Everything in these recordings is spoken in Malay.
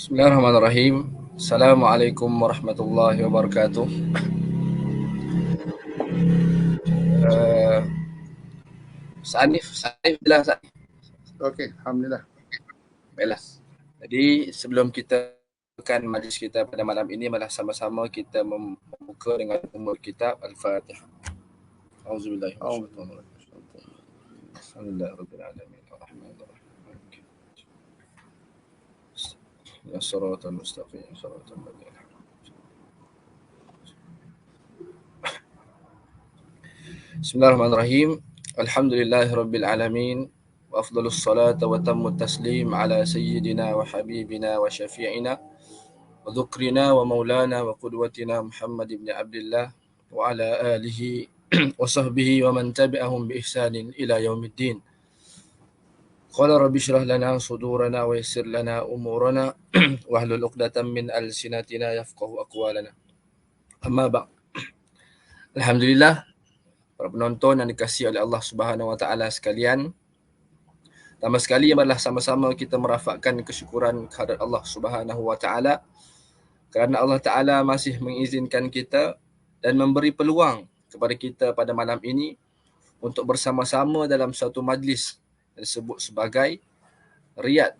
Bismillahirrahmanirrahim. Assalamualaikum warahmatullahi wabarakatuh. Uh, Sanif jelas. Okey, alhamdulillah. Baiklah. Jadi sebelum kita mulakan majlis kita pada malam ini, malah sama-sama kita membuka dengan umur kitab Al-Fatihah. Auzubillahi minasyaitonir rajim. Alhamdulillahirabbil alamin. Arrahmanirrahim. Ya shiratal mustaqim, shiratal ladzina Bismillahirrahmanirrahim. Alhamdulillahirabbil alamin. Wa afdhalus salata wa tammut taslim ala sayyidina wa habibina wa syafi'ina wa dhukrina wa maulana wa qudwatina Muhammad ibn Abdullah wa ala alihi wa sahbihi wa man tabi'ahum bi ihsanin ila yaumiddin. Qala rabbi shrah lana sudurana wa yassir lana umurana wahlul 'uqdatam min alsinatina yafqahu aqwalana. Amma ba'd. Alhamdulillah, para penonton yang dikasihi oleh Allah Subhanahu wa taala sekalian. Pertama sekali marilah sama-sama kita merafakkan kesyukuran kehadrat Allah Subhanahu wa taala kerana Allah Taala masih mengizinkan kita dan memberi peluang kepada kita pada malam ini untuk bersama-sama dalam satu majlis yang disebut sebagai Riyad,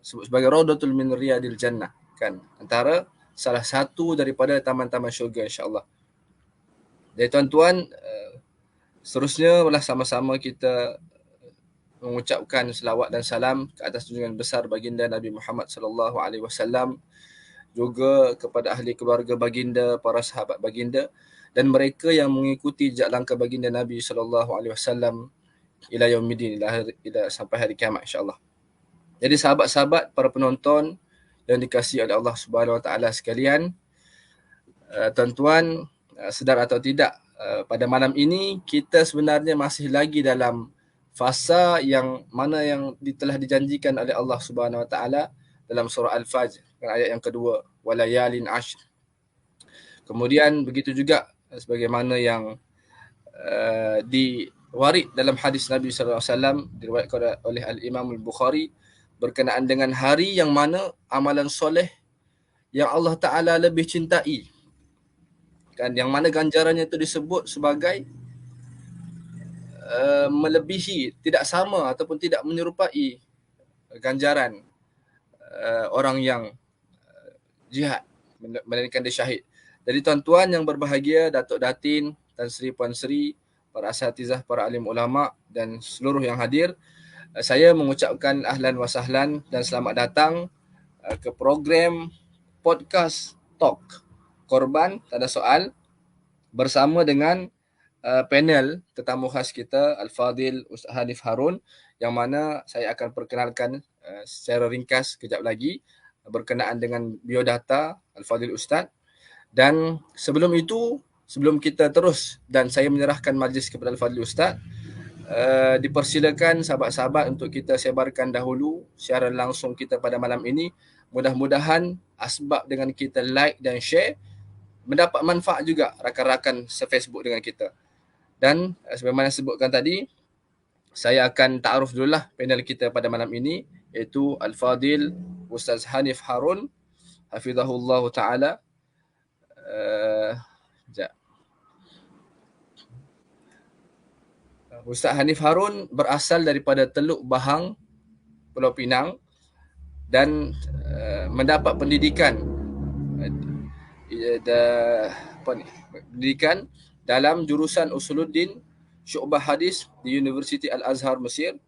sebut sebagai Raudatul min Riyadil Jannah, kan, antara salah satu daripada taman-taman syurga, insya-Allah. Jadi tuan-tuan, seterusnya malah sama-sama kita mengucapkan selawat dan salam ke atas junjungan besar baginda Nabi Muhammad sallallahu alaihi wasallam, juga kepada ahli keluarga baginda, para sahabat baginda dan mereka yang mengikuti jejak langkah baginda Nabi sallallahu alaihi wasallam ila yaumiddin, ila sampai hari kiamat, insya-Allah. Jadi sahabat-sahabat, para penonton yang dikasihi oleh Allah Subhanahu wa taala sekalian, tuan-tuan, sedar atau tidak, pada malam ini kita sebenarnya masih lagi dalam fasa yang mana yang telah dijanjikan oleh Allah Subhanahu wa taala dalam surah Al-Fajr, ayat yang kedua, walayalin ashr. Kemudian begitu juga sebagaimana yang diwarid dalam hadis Nabi sallallahu alaihi wasallam, diriwayatkan oleh Al-Imam Al-Bukhari, berkenaan dengan hari yang mana amalan soleh yang Allah Taala lebih cintai, kan, yang mana ganjarannya itu disebut sebagai melebihi, tidak sama ataupun tidak menyerupai ganjaran orang yang jihad, melainkan dia syahid. Jadi tuan-tuan yang berbahagia, Datuk Datin, Tan Sri, Puan Sri, para asatizah, para alim ulama dan seluruh yang hadir, saya mengucapkan ahlan wa sahlan dan selamat datang ke program podcast Talk Korban Tak Ada Soal bersama dengan panel tetamu khas kita, Al-Fadil Ustaz Hanif Harun, yang mana saya akan perkenalkan secara ringkas kejap lagi berkenaan dengan biodata Al-Fadil Ustaz. Dan sebelum itu, sebelum kita terus dan saya menyerahkan majlis kepada Al-Fadil Ustaz, dipersilakan sahabat-sahabat untuk kita sebarkan dahulu siaran langsung kita pada malam ini. Mudah-mudahan asbab dengan kita like dan share mendapat manfaat juga rakan-rakan se-Facebook dengan kita. Dan sebagaimana sebutkan tadi, saya akan ta'aruf dululah panel kita pada malam ini, iaitu Al-Fadil Ustaz Hanif Harun, hafizahullah ta'ala. Ustaz Hanif Harun berasal daripada Teluk Bahang, Pulau Pinang, dan mendapat pendidikan pendidikan dalam jurusan Usuluddin Syu'bah Hadis di Universiti Al-Azhar Mesir,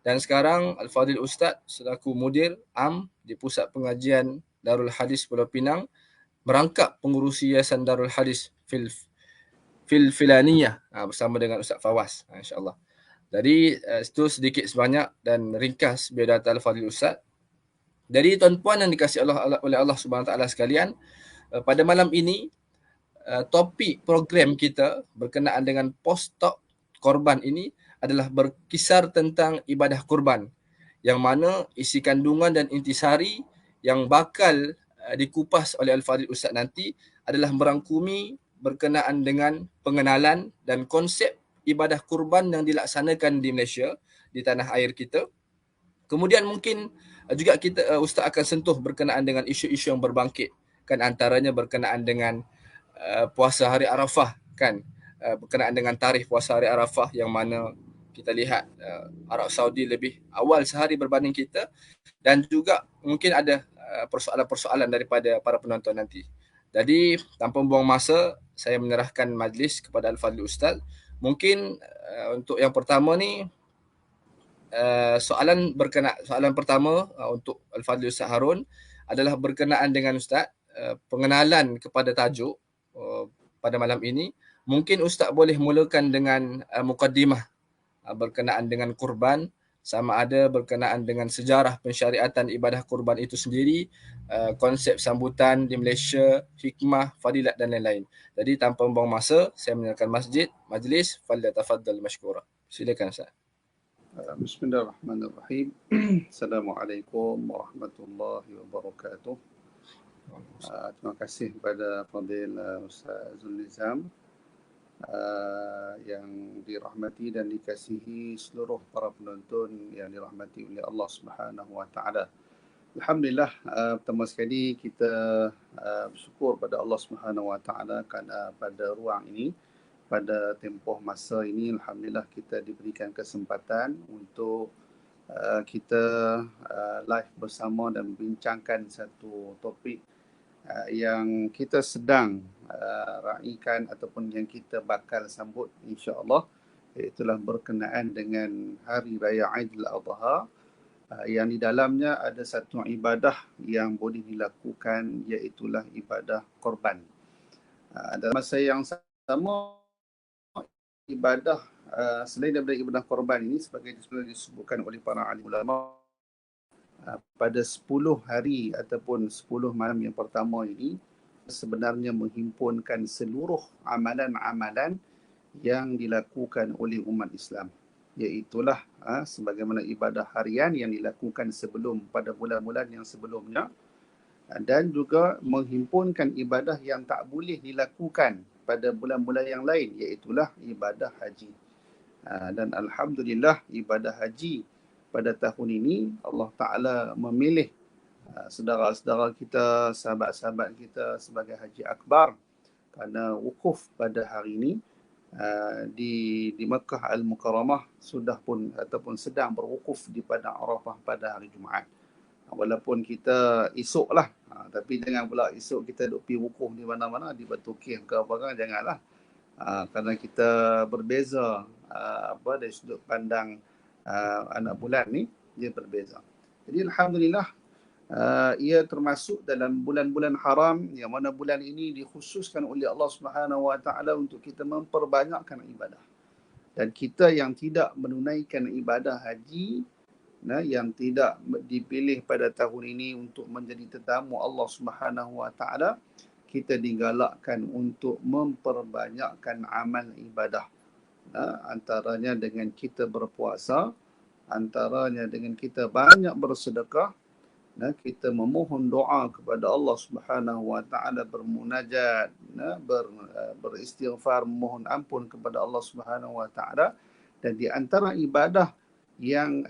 dan sekarang Al-Fadil Ustaz selaku mudir am di Pusat Pengajian Darul Hadis Pulau Pinang, merangkap pengurusi Yayasan Darul Hadis Filfilaniyah bersama dengan Ustaz Fawaz, insya-Allah. Jadi itu sedikit sebanyak dan ringkas biodata Al-Fadil Ustaz. Jadi tuan-puan yang dikasihi oleh Allah Subhanahu wa taala sekalian, pada malam ini topik program kita berkenaan dengan post-talk korban ini adalah berkisar tentang ibadah kurban, yang mana isi kandungan dan intisari yang bakal dikupas oleh Al-Fadil Ustaz nanti adalah merangkumi berkenaan dengan pengenalan dan konsep ibadah kurban yang dilaksanakan di Malaysia, di tanah air kita. Kemudian mungkin Juga kita Ustaz akan sentuh berkenaan dengan isu-isu yang berbangkit, kan antaranya berkenaan dengan puasa hari Arafah, kan, berkenaan dengan tarikh puasa hari Arafah yang mana kita lihat Arab Saudi lebih awal sehari berbanding kita, dan juga mungkin ada persoalan-persoalan daripada para penonton nanti. Jadi tanpa membuang masa, saya menyerahkan majlis kepada Al-Fadhil Ustaz. Mungkin untuk yang pertama ni, soalan pertama untuk Al-Fadhil Ustaz Harun adalah berkenaan dengan Ustaz, pengenalan kepada tajuk pada malam ini. Mungkin Ustaz boleh mulakan dengan mukaddimah berkenaan dengan kurban, sama ada berkenaan dengan sejarah pensyariatan ibadah kurban itu sendiri, konsep sambutan di Malaysia, hikmah, fadilat dan lain-lain. Jadi tanpa membuang masa, saya menyerahkan majlis, falyatafaddal mashkura. Silakan Ustaz. Bismillahirrahmanirrahim. Assalamualaikum warahmatullahi wabarakatuh. Terima kasih kepada Fadil Ustaz Zulnizam yang dirahmati dan dikasihi seluruh para penonton yang dirahmati oleh Allah Subhanahu wa taala. Alhamdulillah, pertama sekali kita bersyukur pada Allah Subhanahu wa taala kerana pada ruang ini, pada tempoh masa ini, alhamdulillah kita diberikan kesempatan untuk kita live bersama dan membincangkan satu topik yang kita sedang raikan ataupun yang kita bakal sambut insya-Allah, iaitulah berkenaan dengan Hari Raya Aidiladha, yang di dalamnya ada satu ibadah yang boleh dilakukan, iaitulah ibadah korban. Dalam masa yang sama, ibadah selain daripada ibadah korban ini, sebagai disebutkan oleh para alim ulama, pada 10 hari ataupun 10 malam yang pertama ini sebenarnya menghimpunkan seluruh amalan-amalan yang dilakukan oleh umat Islam, iaitulah sebagaimana ibadah harian yang dilakukan sebelum pada bulan-bulan yang sebelumnya, dan juga menghimpunkan ibadah yang tak boleh dilakukan pada bulan-bulan yang lain, iaitulah ibadah haji. Dan alhamdulillah ibadah haji pada tahun ini Allah Ta'ala memilih saudara-saudara kita, sahabat-sahabat kita sebagai haji akbar kerana wukuf pada hari ini di Makkah Al-Mukarramah sudah pun ataupun sedang berwukuf di Padang Arafah pada hari Jumaat. Walaupun kita esok lah, tapi jangan pula esok kita duk pergi wukuf di mana-mana, di Batu Kih ke apa kan, janganlah. Kerana kita berbeza dari sudut pandang anak bulan ni, dia berbeza. Jadi alhamdulillah, ia termasuk dalam bulan-bulan haram, yang mana bulan ini dikhususkan oleh Allah Subhanahu wa taala untuk kita memperbanyakkan ibadah. Dan kita yang tidak menunaikan ibadah haji, yang tidak dipilih pada tahun ini untuk menjadi tetamu Allah Subhanahu wa taala, kita digalakkan untuk memperbanyakkan amal ibadah. Antaranya dengan kita berpuasa, antaranya dengan kita banyak bersedekah, kita memohon doa kepada Allah Subhanahu wa taala, bermunajat, beristighfar, memohon ampun kepada Allah Subhanahu wa taala. Dan di antara ibadah yang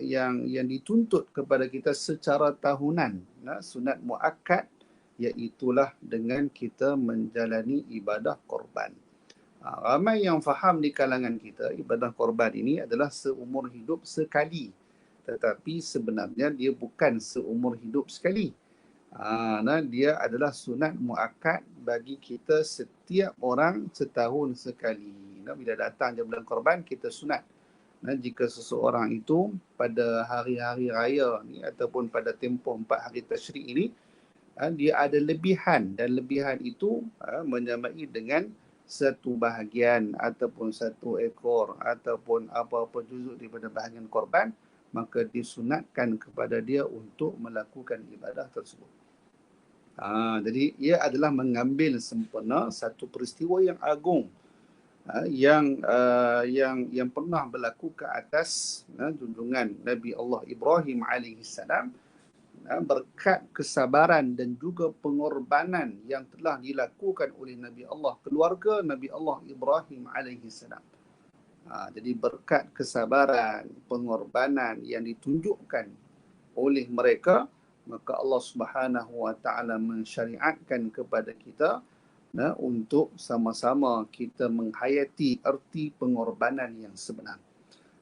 dituntut kepada kita secara tahunan, sunat muakkad, iaitulah dengan kita menjalani ibadah korban. Ramai yang faham di kalangan kita ibadah korban ini adalah seumur hidup sekali, tetapi sebenarnya dia bukan seumur hidup sekali. Dia adalah sunat muakkad bagi kita setiap orang setahun sekali. Bila datang je bulan korban, kita sunat. Jika seseorang itu pada hari-hari raya ni ataupun pada tempoh 4 hari tasyrik ini, dia ada lebihan, dan lebihan itu menyamai dengan satu bahagian ataupun satu ekor ataupun apa-apa juzuk daripada bahagian korban, maka disunatkan kepada dia untuk melakukan ibadah tersebut. Jadi ia adalah mengambil sempena satu peristiwa yang agung, yang pernah berlaku ke atas junjungan Nabi Allah Ibrahim alaihissalam, berkat kesabaran dan juga pengorbanan yang telah dilakukan oleh Nabi Allah, keluarga Nabi Allah Ibrahim alaihissalam. Jadi berkat kesabaran, pengorbanan yang ditunjukkan oleh mereka, maka Allah Subhanahu wa taala mensyariatkan kepada kita untuk sama-sama kita menghayati erti pengorbanan yang sebenar.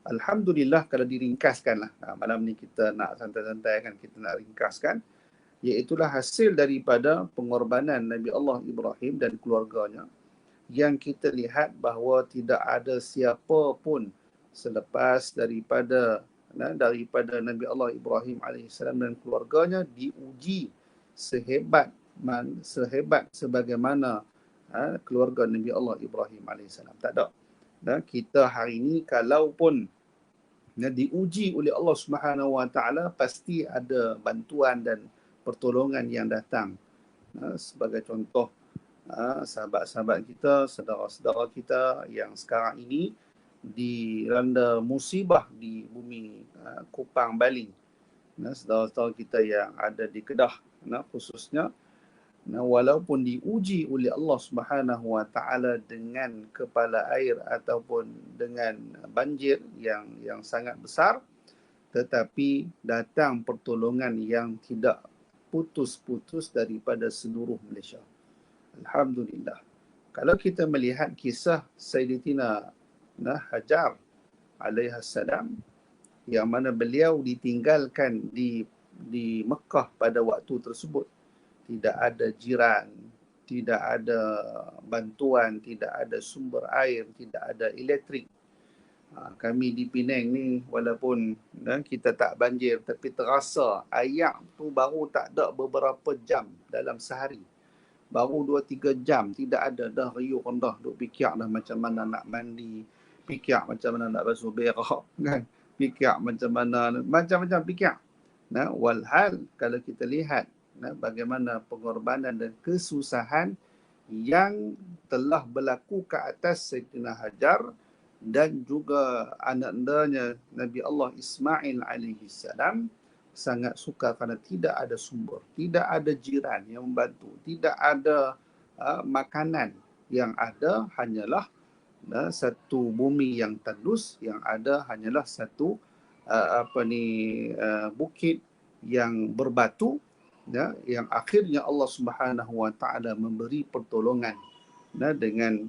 Alhamdulillah, kalau diringkaskan lah, malam ni kita nak santai-santai kan, kita nak ringkaskan, iaitulah hasil daripada pengorbanan Nabi Allah Ibrahim dan keluarganya, yang kita lihat bahawa tidak ada siapa pun selepas daripada Nabi Allah Ibrahim alaihissalam dan keluarganya diuji sehebat sebagaimana keluarga Nabi Allah Ibrahim alaihissalam. Tak ada. Kita hari ini kalau pun diuji oleh Allah Subhanahu wa taala, pasti ada bantuan dan pertolongan yang datang. Sebagai contoh, sahabat-sahabat kita, saudara-saudara kita yang sekarang ini dilanda musibah di bumi Kupang, Bali. Saudara-saudara kita yang ada di Kedah khususnya, walaupun diuji oleh Allah Subhanahu wa taala dengan kepala air ataupun dengan banjir yang sangat besar, tetapi datang pertolongan yang tidak putus-putus daripada seluruh Malaysia. Alhamdulillah. Kalau kita melihat kisah Sayyidatina Hajar alaihissalam, yang mana beliau ditinggalkan di Mekah pada waktu tersebut, tidak ada jiran, tidak ada bantuan, tidak ada sumber air, tidak ada elektrik. Kami di Penang ni, walaupun kita tak banjir, tapi terasa air tu baru tak ada beberapa jam dalam sehari. Baru 2-3 jam tidak ada, dah riuh rendah, duk fikir dah macam mana nak mandi, fikir macam mana nak basuh berak kan, fikir macam mana, macam-macam fikir. Walhal kalau kita lihat bagaimana pengorbanan dan kesusahan yang telah berlaku ke atas Sayyidina Hajar dan juga anak-anaknya Nabi Allah Ismail alaihi salam, sangat sukar kerana tidak ada sumber, tidak ada jiran yang membantu, tidak ada makanan. Yang ada hanyalah satu bumi yang tandus, yang ada hanyalah satu bukit yang berbatu, yang akhirnya Allah Subhanahu wa taala memberi pertolongan dengan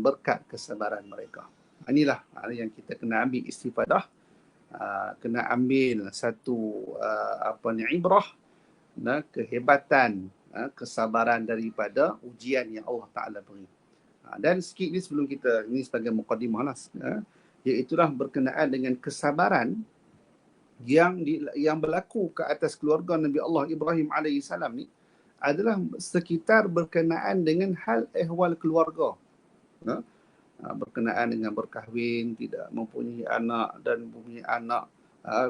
berkat kesabaran mereka. Inilah yang kita kena ambil istifadah, kena ambil satu ibrah, kehebatan, kesabaran daripada ujian yang Allah Taala beri. Dan sikit ni sebelum kita, ini sebagai mukadimah lah, iaitulah berkenaan dengan kesabaran yang berlaku ke atas keluarga Nabi Allah Ibrahim alaihissalam ni, adalah sekitar berkenaan dengan hal ehwal keluarga. Berkenaan dengan berkahwin, tidak mempunyai anak dan mempunyai anak,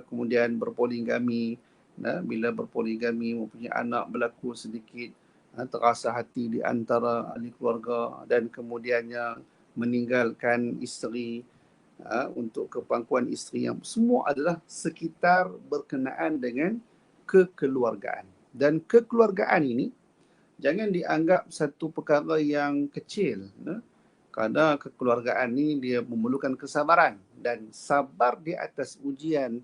kemudian berpoligami. Bila berpoligami, mempunyai anak, berlaku sedikit terasa hati di antara ahli keluarga, dan kemudiannya meninggalkan isteri untuk kepangkuan isteri, yang semua adalah sekitar berkenaan dengan kekeluargaan. Dan kekeluargaan ini jangan dianggap satu perkara yang kecil, kerana kekeluargaan ini dia memerlukan kesabaran, dan sabar di atas ujian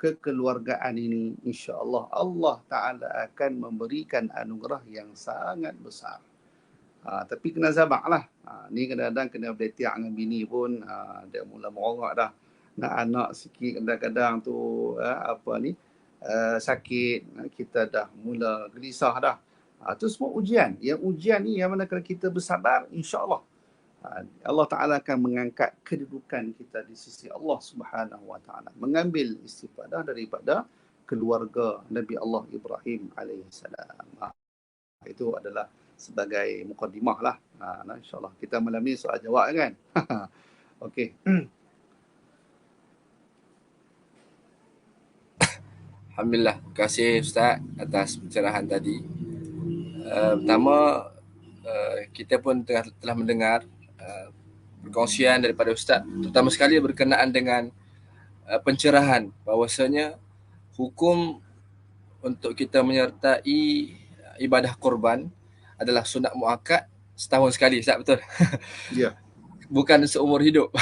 kekeluargaan ini, insya-Allah Allah Taala akan memberikan anugerah yang sangat besar. Tapi kena sabarlah. Ni kadang-kadang kena berdetik dengan bini pun, dia mula merongak dah. Nak anak sikit kadang-kadang tu sakit, kita dah mula gelisah dah. Itu semua ujian. Yang ujian ni yang mana kalau kita bersabar, insya-Allah Allah Ta'ala akan mengangkat kedudukan kita di sisi Allah Subhanahu Wa Ta'ala. Mengambil istifadah daripada keluarga Nabi Allah Ibrahim alaihissalam. Itu adalah sebagai mukadimah lah. InsyaAllah kita malam ni soal jawab kan. Okey. Alhamdulillah. Terima kasih Ustaz atas pencerahan tadi. Pertama, kita pun telah mendengar perkongsian daripada Ustaz, terutama sekali berkenaan dengan pencerahan bahawasanya hukum untuk kita menyertai ibadah korban adalah sunat muakkad setahun sekali, Ustaz, betul? Ya. Bukan seumur hidup.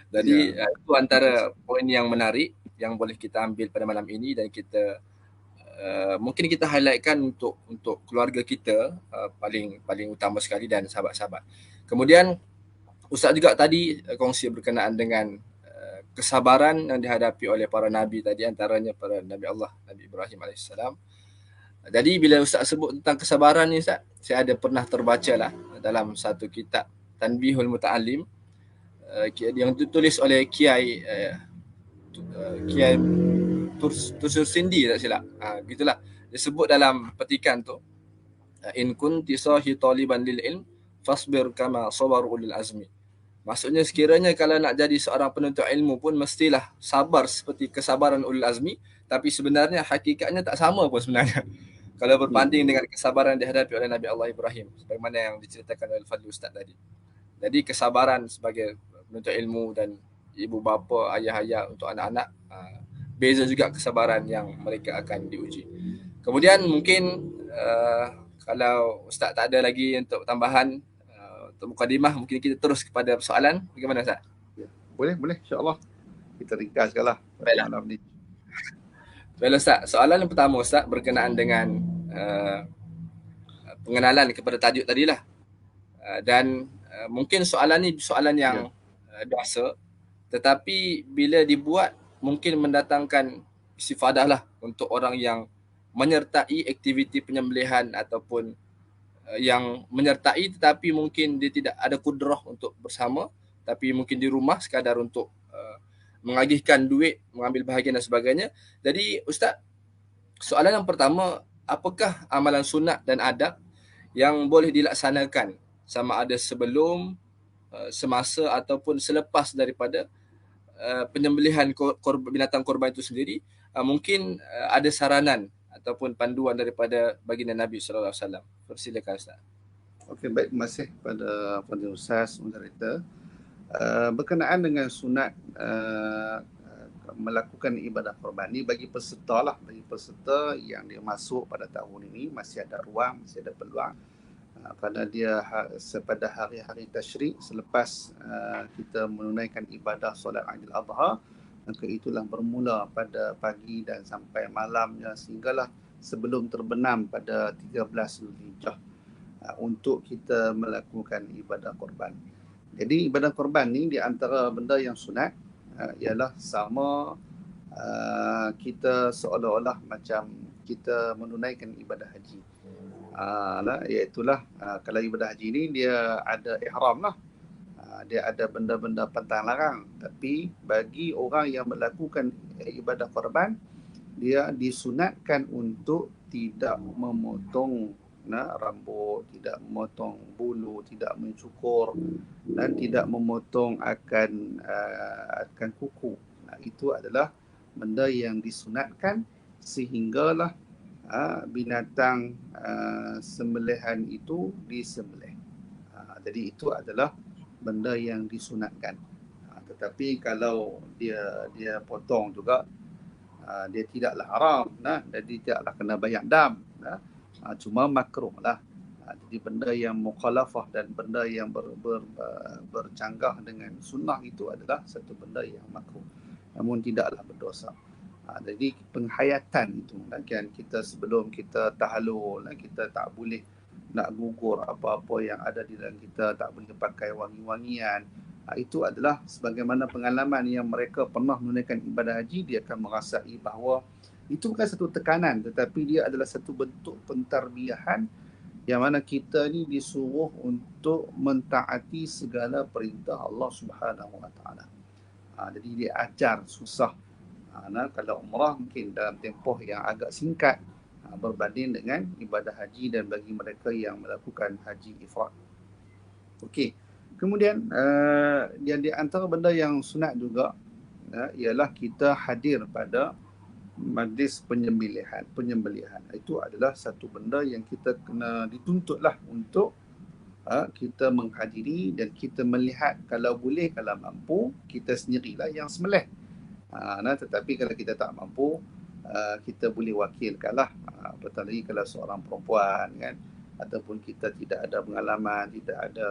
Jadi itu antara poin yang menarik. yang boleh kita ambil pada malam ini, dan kita mungkin kita highlightkan untuk keluarga kita, paling utama sekali, dan sahabat-sahabat. Kemudian Ustaz juga tadi kongsi berkenaan dengan kesabaran yang dihadapi oleh para nabi tadi, antaranya para Nabi Allah, Nabi Ibrahim alaihissalam. Jadi bila Ustaz sebut tentang kesabaran ni Ustaz, saya ada pernah terbaca lah dalam satu kitab Tanbihul Muta'alim, yang ditulis oleh Kiai Tusur Sindi, tak silap. Gitulah. Dia sebut dalam petikan tu, in kunti sahi taliban lil ilm fasbir kama sabar ulil azmi. Maksudnya sekiranya kalau nak jadi seorang penuntut ilmu pun mestilah sabar seperti kesabaran ulil azmi, tapi sebenarnya hakikatnya tak sama pun sebenarnya. Kalau berbanding dengan kesabaran dihadapi oleh Nabi Allah Ibrahim, sebagaimana yang diceritakan oleh Fadli Ustaz tadi. Jadi kesabaran sebagai penuntut ilmu dan ibu bapa, ayah-ayah untuk anak-anak, beza juga kesabaran yang mereka akan diuji. Kemudian mungkin kalau Ustaz tak ada lagi untuk tambahan untuk mukadimah, mungkin kita terus kepada soalan. Bagaimana Ustaz? Ya, boleh, insya-Allah. Kita ringkaskanlah pada malam ni. Baiklah Ustaz, soalan yang pertama Ustaz berkenaan dengan pengenalan kepada tajuk tadilah. Dan mungkin soalan ni soalan yang biasa, tetapi bila dibuat mungkin mendatangkan istifadah lah untuk orang yang menyertai aktiviti penyembelihan ataupun yang menyertai tetapi mungkin dia tidak ada kudrah untuk bersama, tapi mungkin di rumah sekadar untuk mengagihkan duit, mengambil bahagian dan sebagainya. Jadi Ustaz, soalan yang pertama, apakah amalan sunat dan adab yang boleh dilaksanakan sama ada sebelum, semasa ataupun selepas daripada penyembelihan binatang korban itu sendiri? Mungkin ada saranan ataupun panduan daripada baginda Nabi sallallahu alaihi wasallam. Persilakan Ustaz. Okey, baik, terima kasih pada Fadil Ustaz moderator. Berkenaan dengan sunat melakukan ibadah korban ni bagi peserta lah, bagi peserta yang dia masuk pada tahun ini masih ada ruang, masih ada peluang, kerana dia pada hari-hari tasyrik selepas kita menunaikan ibadah solat Aidil Adha, maka itulah bermula pada pagi dan sampai malamnya sehinggalah sebelum terbenam pada 13 Zulhijjah untuk kita melakukan ibadah korban. Jadi ibadah korban ni di antara benda yang sunat ialah sama kita seolah-olah macam kita menunaikan ibadah haji. Iaitulah kalau ibadah haji ni dia ada ihram lah. Dia ada benda-benda pantang larang. Tapi bagi orang yang melakukan ibadah korban, dia disunatkan untuk tidak memotong rambut, tidak memotong bulu, tidak mencukur dan tidak memotong akan kuku. Itu adalah benda yang disunatkan sehinggalah binatang sembelihan itu disembelih. Jadi itu adalah benda yang disunatkan. Tetapi kalau dia potong juga, dia tidaklah haram, jadi tidaklah kena bayar dam, cuma makruh lah. Jadi benda yang mukhalafah dan benda yang bercanggah dengan sunnah itu adalah satu benda yang makruh, namun tidaklah berdosa. Jadi penghayatan itu kan, kita sebelum kita tahallul, kita tak boleh nak gugur apa-apa yang ada di dalam kita, tak boleh pakai wangi-wangian. Itu adalah sebagaimana pengalaman yang mereka pernah menunaikan ibadah haji, dia akan merasai bahawa itu bukan satu tekanan, tetapi dia adalah satu bentuk pentarbiyahan yang mana kita ni disuruh untuk mentaati segala perintah Allah Subhanahu Wa Taala. Jadi dia ajar susah. Kalau umrah mungkin dalam tempoh yang agak singkat berbanding dengan ibadah haji dan bagi mereka yang melakukan haji ifrad. Okey. Kemudian di antara benda yang sunat juga ialah kita hadir pada majlis penyembelihan. Itu adalah satu benda yang kita kena dituntutlah untuk kita menghadiri dan kita melihat, kalau boleh, kalau mampu, kita sendirilah yang sembelih. Tetapi kalau kita tak mampu, kita boleh wakilkanlah, apatah lagi kalau seorang perempuan kan, ataupun kita tidak ada pengalaman, tidak ada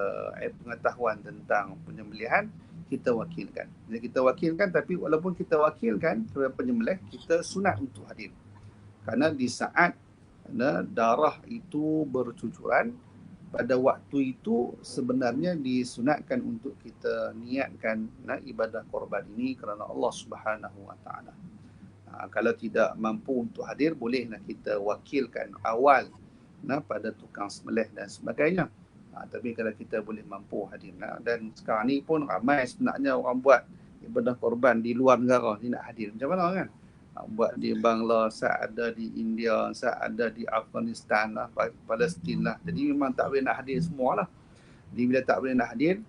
pengetahuan tentang penyembelihan, kita wakilkan. Jadi kita wakilkan, tapi walaupun kita wakilkan kepada penyembelih, kita sunat untuk hadir. Kerana di saat darah itu bercucuran, pada waktu itu sebenarnya disunatkan untuk kita niatkan ibadah korban ini kerana Allah Subhanahu Wa Taala. Kalau tidak mampu untuk hadir, bolehlah kita wakilkan awal pada tukang sembelih dan sebagainya. Tapi kalau kita boleh mampu hadir, dan sekarang ni pun ramai sebenarnya orang buat ibadah korban di luar negara ni nak hadir. Macam mana kan? Buat di Bangladesh, ada di India, ada di Afghanistan lah, Palestin lah. Jadi memang tak boleh nak hadir semualah. Jadi bila tak boleh nak hadir,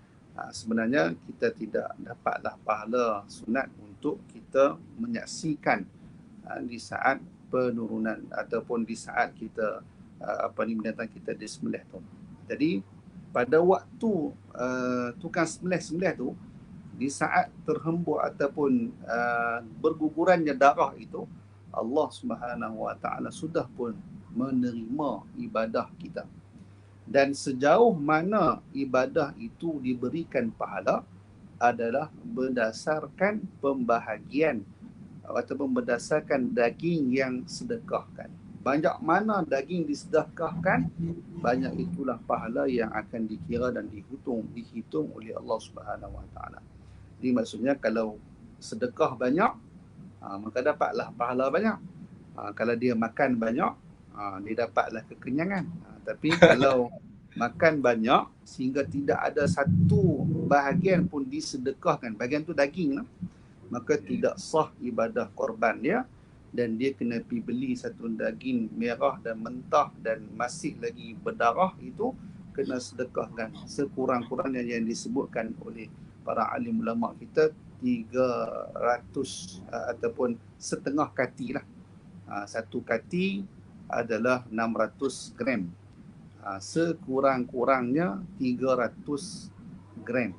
sebenarnya kita tidak dapatlah pahala sunat untuk kita menyaksikan di saat penurunan ataupun di saat kita binatang kita disembelih tu. Jadi pada waktu tukang sembelih tu, di saat terhembur ataupun bergugurannya darah itu, Allah Subhanahu Wa Taala sudah pun menerima ibadah kita. Dan sejauh mana ibadah itu diberikan pahala adalah berdasarkan pembahagian ataupun berdasarkan daging yang sedekahkan. Banyak mana daging disedekahkan, banyak itulah pahala yang akan dikira dan dihitung oleh Allah Subhanahu Wa Taala. Jadi maksudnya kalau sedekah banyak, maka dapatlah pahala banyak. Kalau dia makan banyak, dia dapatlah kekenyangan. Tapi kalau makan banyak sehingga tidak ada satu bahagian pun disedekahkan, bahagian tu daging lah, maka tidak sah ibadah korban dia, dan dia kena pergi beli satu daging merah dan mentah dan masih lagi berdarah, itu kena sedekahkan sekurang-kurangnya yang disebutkan oleh para alim ulama kita 300 ataupun setengah kati lah. Satu kati adalah 600 gram. Sekurang-kurangnya 300 gram.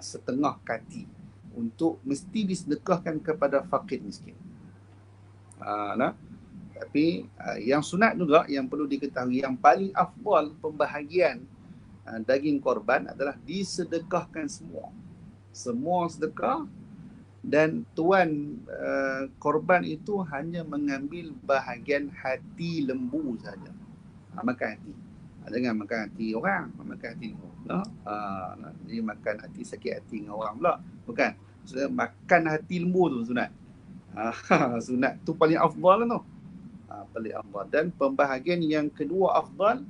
Setengah kati. Untuk mesti disedekahkan kepada fakir miskin. Tapi yang sunat juga yang perlu diketahui, yang paling afdal pembahagian daging korban adalah disedekahkan semua. Semua sedekah, dan tuan korban itu hanya mengambil bahagian hati lembu saja. Makan hati. Jangan makan hati orang, makan hati lembu. Jadi makan hati, sakit hati dengan orang pula. Bukan. So, makan hati lembu tu sunat. Sunat tu paling afdal tu. Paling afdal. Dan pembahagian yang kedua afdal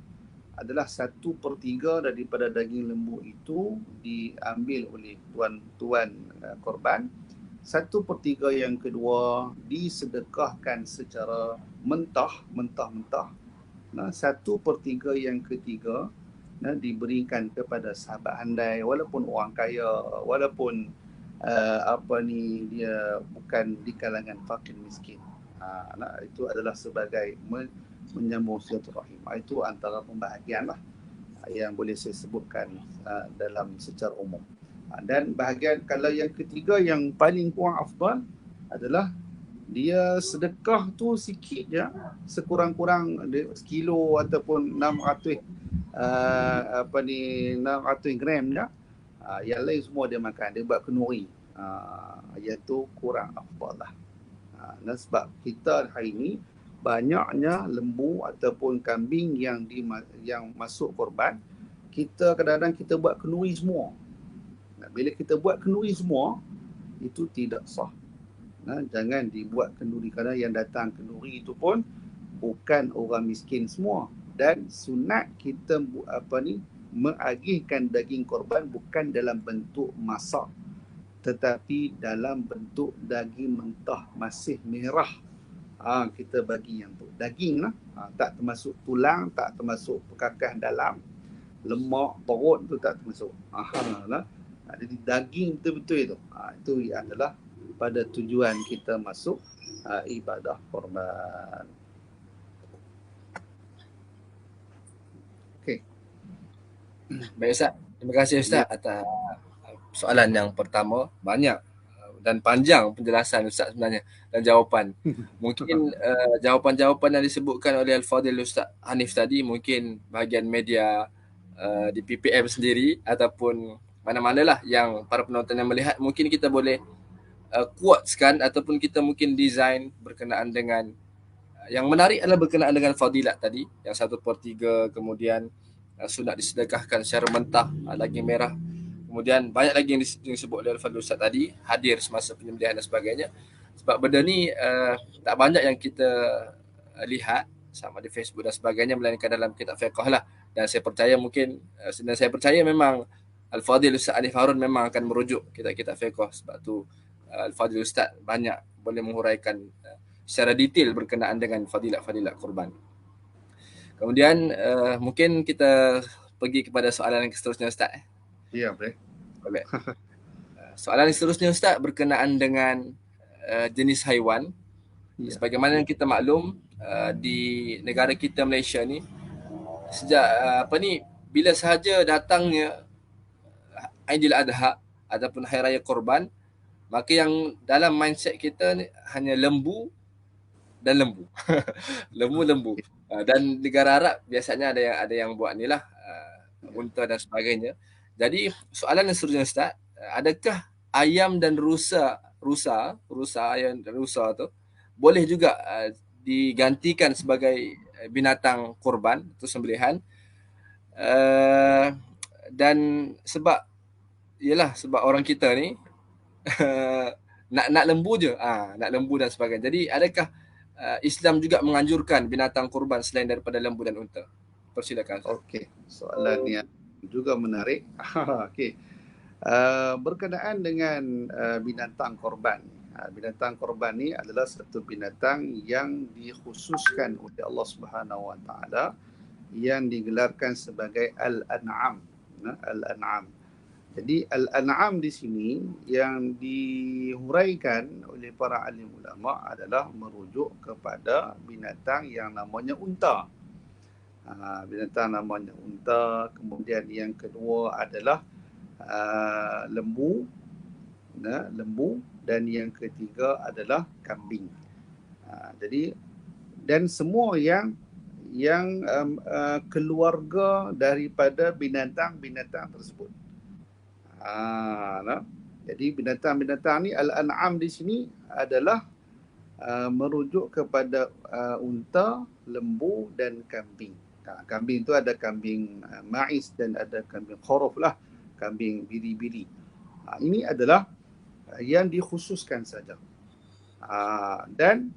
adalah 1/3 daripada daging lembu itu diambil oleh tuan korban. 1/3 yang kedua disedekahkan secara mentah. 1/3 yang ketiga diberikan kepada sahabat handai, walaupun orang kaya, walaupun dia bukan di kalangan fakir miskin. Itu adalah sebagai menyambung silaturahim. Itu antara pembahagian lah yang boleh saya sebutkan dalam secara umum. Dan bahagian kalau yang ketiga yang paling kurang afdal adalah dia sedekah tu sikit je, sekurang-kurang sekilo ataupun 600 gram je. Yang lain semua dia makan, dia buat kenduri. Iaitu kurang afdal lah. Dan sebab kita hari ini banyaknya lembu ataupun kambing yang masuk korban, kita kadang-kadang kita buat kenduri semua. Bila kita buat kenduri semua, itu tidak sah. Jangan dibuat kenduri, kerana yang datang kenduri itu pun bukan orang miskin semua. Dan sunat kita mengagihkan daging korban bukan dalam bentuk masak, tetapi dalam bentuk daging mentah masih merah. Kita bagi yang tu daging lah, tak termasuk tulang, tak termasuk perkakas dalam, lemak perut tu tak termasuk. Jadi daging betul-betul itu. Itu adalah pada tujuan kita masuk ibadah korban. Okey. Baik Ustaz, terima kasih Ustaz atas soalan yang pertama. Banyak dan panjang penjelasan Ustaz sebenarnya dan jawapan. Mungkin jawapan-jawapan yang disebutkan oleh Al-Fadhil Ustaz Hanif tadi mungkin bahagian media di PPM sendiri ataupun mana-manalah yang para penonton yang melihat, mungkin kita boleh quoteskan ataupun kita mungkin design berkenaan dengan yang menarik adalah berkenaan dengan fadilat tadi, yang 1/3, kemudian sunat disedekahkan secara mentah, daging merah. Kemudian banyak lagi yang disebut oleh Al-Fadhil Ustaz tadi, hadir semasa penyembelihan dan sebagainya. Sebab benda ni tak banyak yang kita lihat sama di Facebook dan sebagainya, melainkan dalam kitab fiqh lah. Dan saya percaya mungkin, dan saya percaya memang Al-Fadhil Ustaz Alif Harun memang akan merujuk kitab-kitab fiqh. Sebab tu Al-Fadhil Ustaz banyak boleh menguraikan secara detail berkenaan dengan fadilat-fadilat kurban. Kemudian mungkin kita pergi kepada soalan yang seterusnya Ustaz. Ya, boleh. Baik. Soalan yang seterusnya Ustaz berkenaan dengan jenis haiwan. Ya. Sebagaimana yang kita maklum, di negara kita Malaysia ni, sejak bila sahaja datangnya Aidil Adha ataupun Hari Raya Korban, maka yang dalam mindset kita ni hanya lembu dan lembu. Lembu-lembu. Dan negara Arab biasanya ada yang buat ni lah, unta dan sebagainya. Jadi soalan yang seterusnya Ustaz, adakah ayam dan rusa ayam dan rusa tu boleh juga digantikan sebagai binatang kurban atau sembelihan? Dan sebab orang kita ni nak lembu je, nak lembu dan sebagainya. Jadi adakah Islam juga menganjurkan binatang kurban selain daripada lembu dan unta? Persilakan Ustaz. Okey, soalan yang juga menarik. Okey. Berkenaan dengan binatang korban. Binatang korban ni adalah satu binatang yang dikhususkan oleh Allah Subhanahu Wa Taala, yang digelarkan sebagai al-an'am. Al-an'am. Jadi al-an'am di sini yang dihuraikan oleh para alim ulama adalah merujuk kepada binatang yang namanya unta. Binatang namanya unta. Kemudian yang kedua adalah lembu, dan yang ketiga adalah kambing. Jadi dan semua yang keluarga daripada binatang-binatang tersebut. Jadi binatang-binatang ni al-an'am di sini adalah merujuk kepada unta, lembu dan kambing. Kambing tu ada kambing ma'is dan ada kambing khorof lah, kambing biri-biri. Ini adalah yang dikhususkan saja. Dan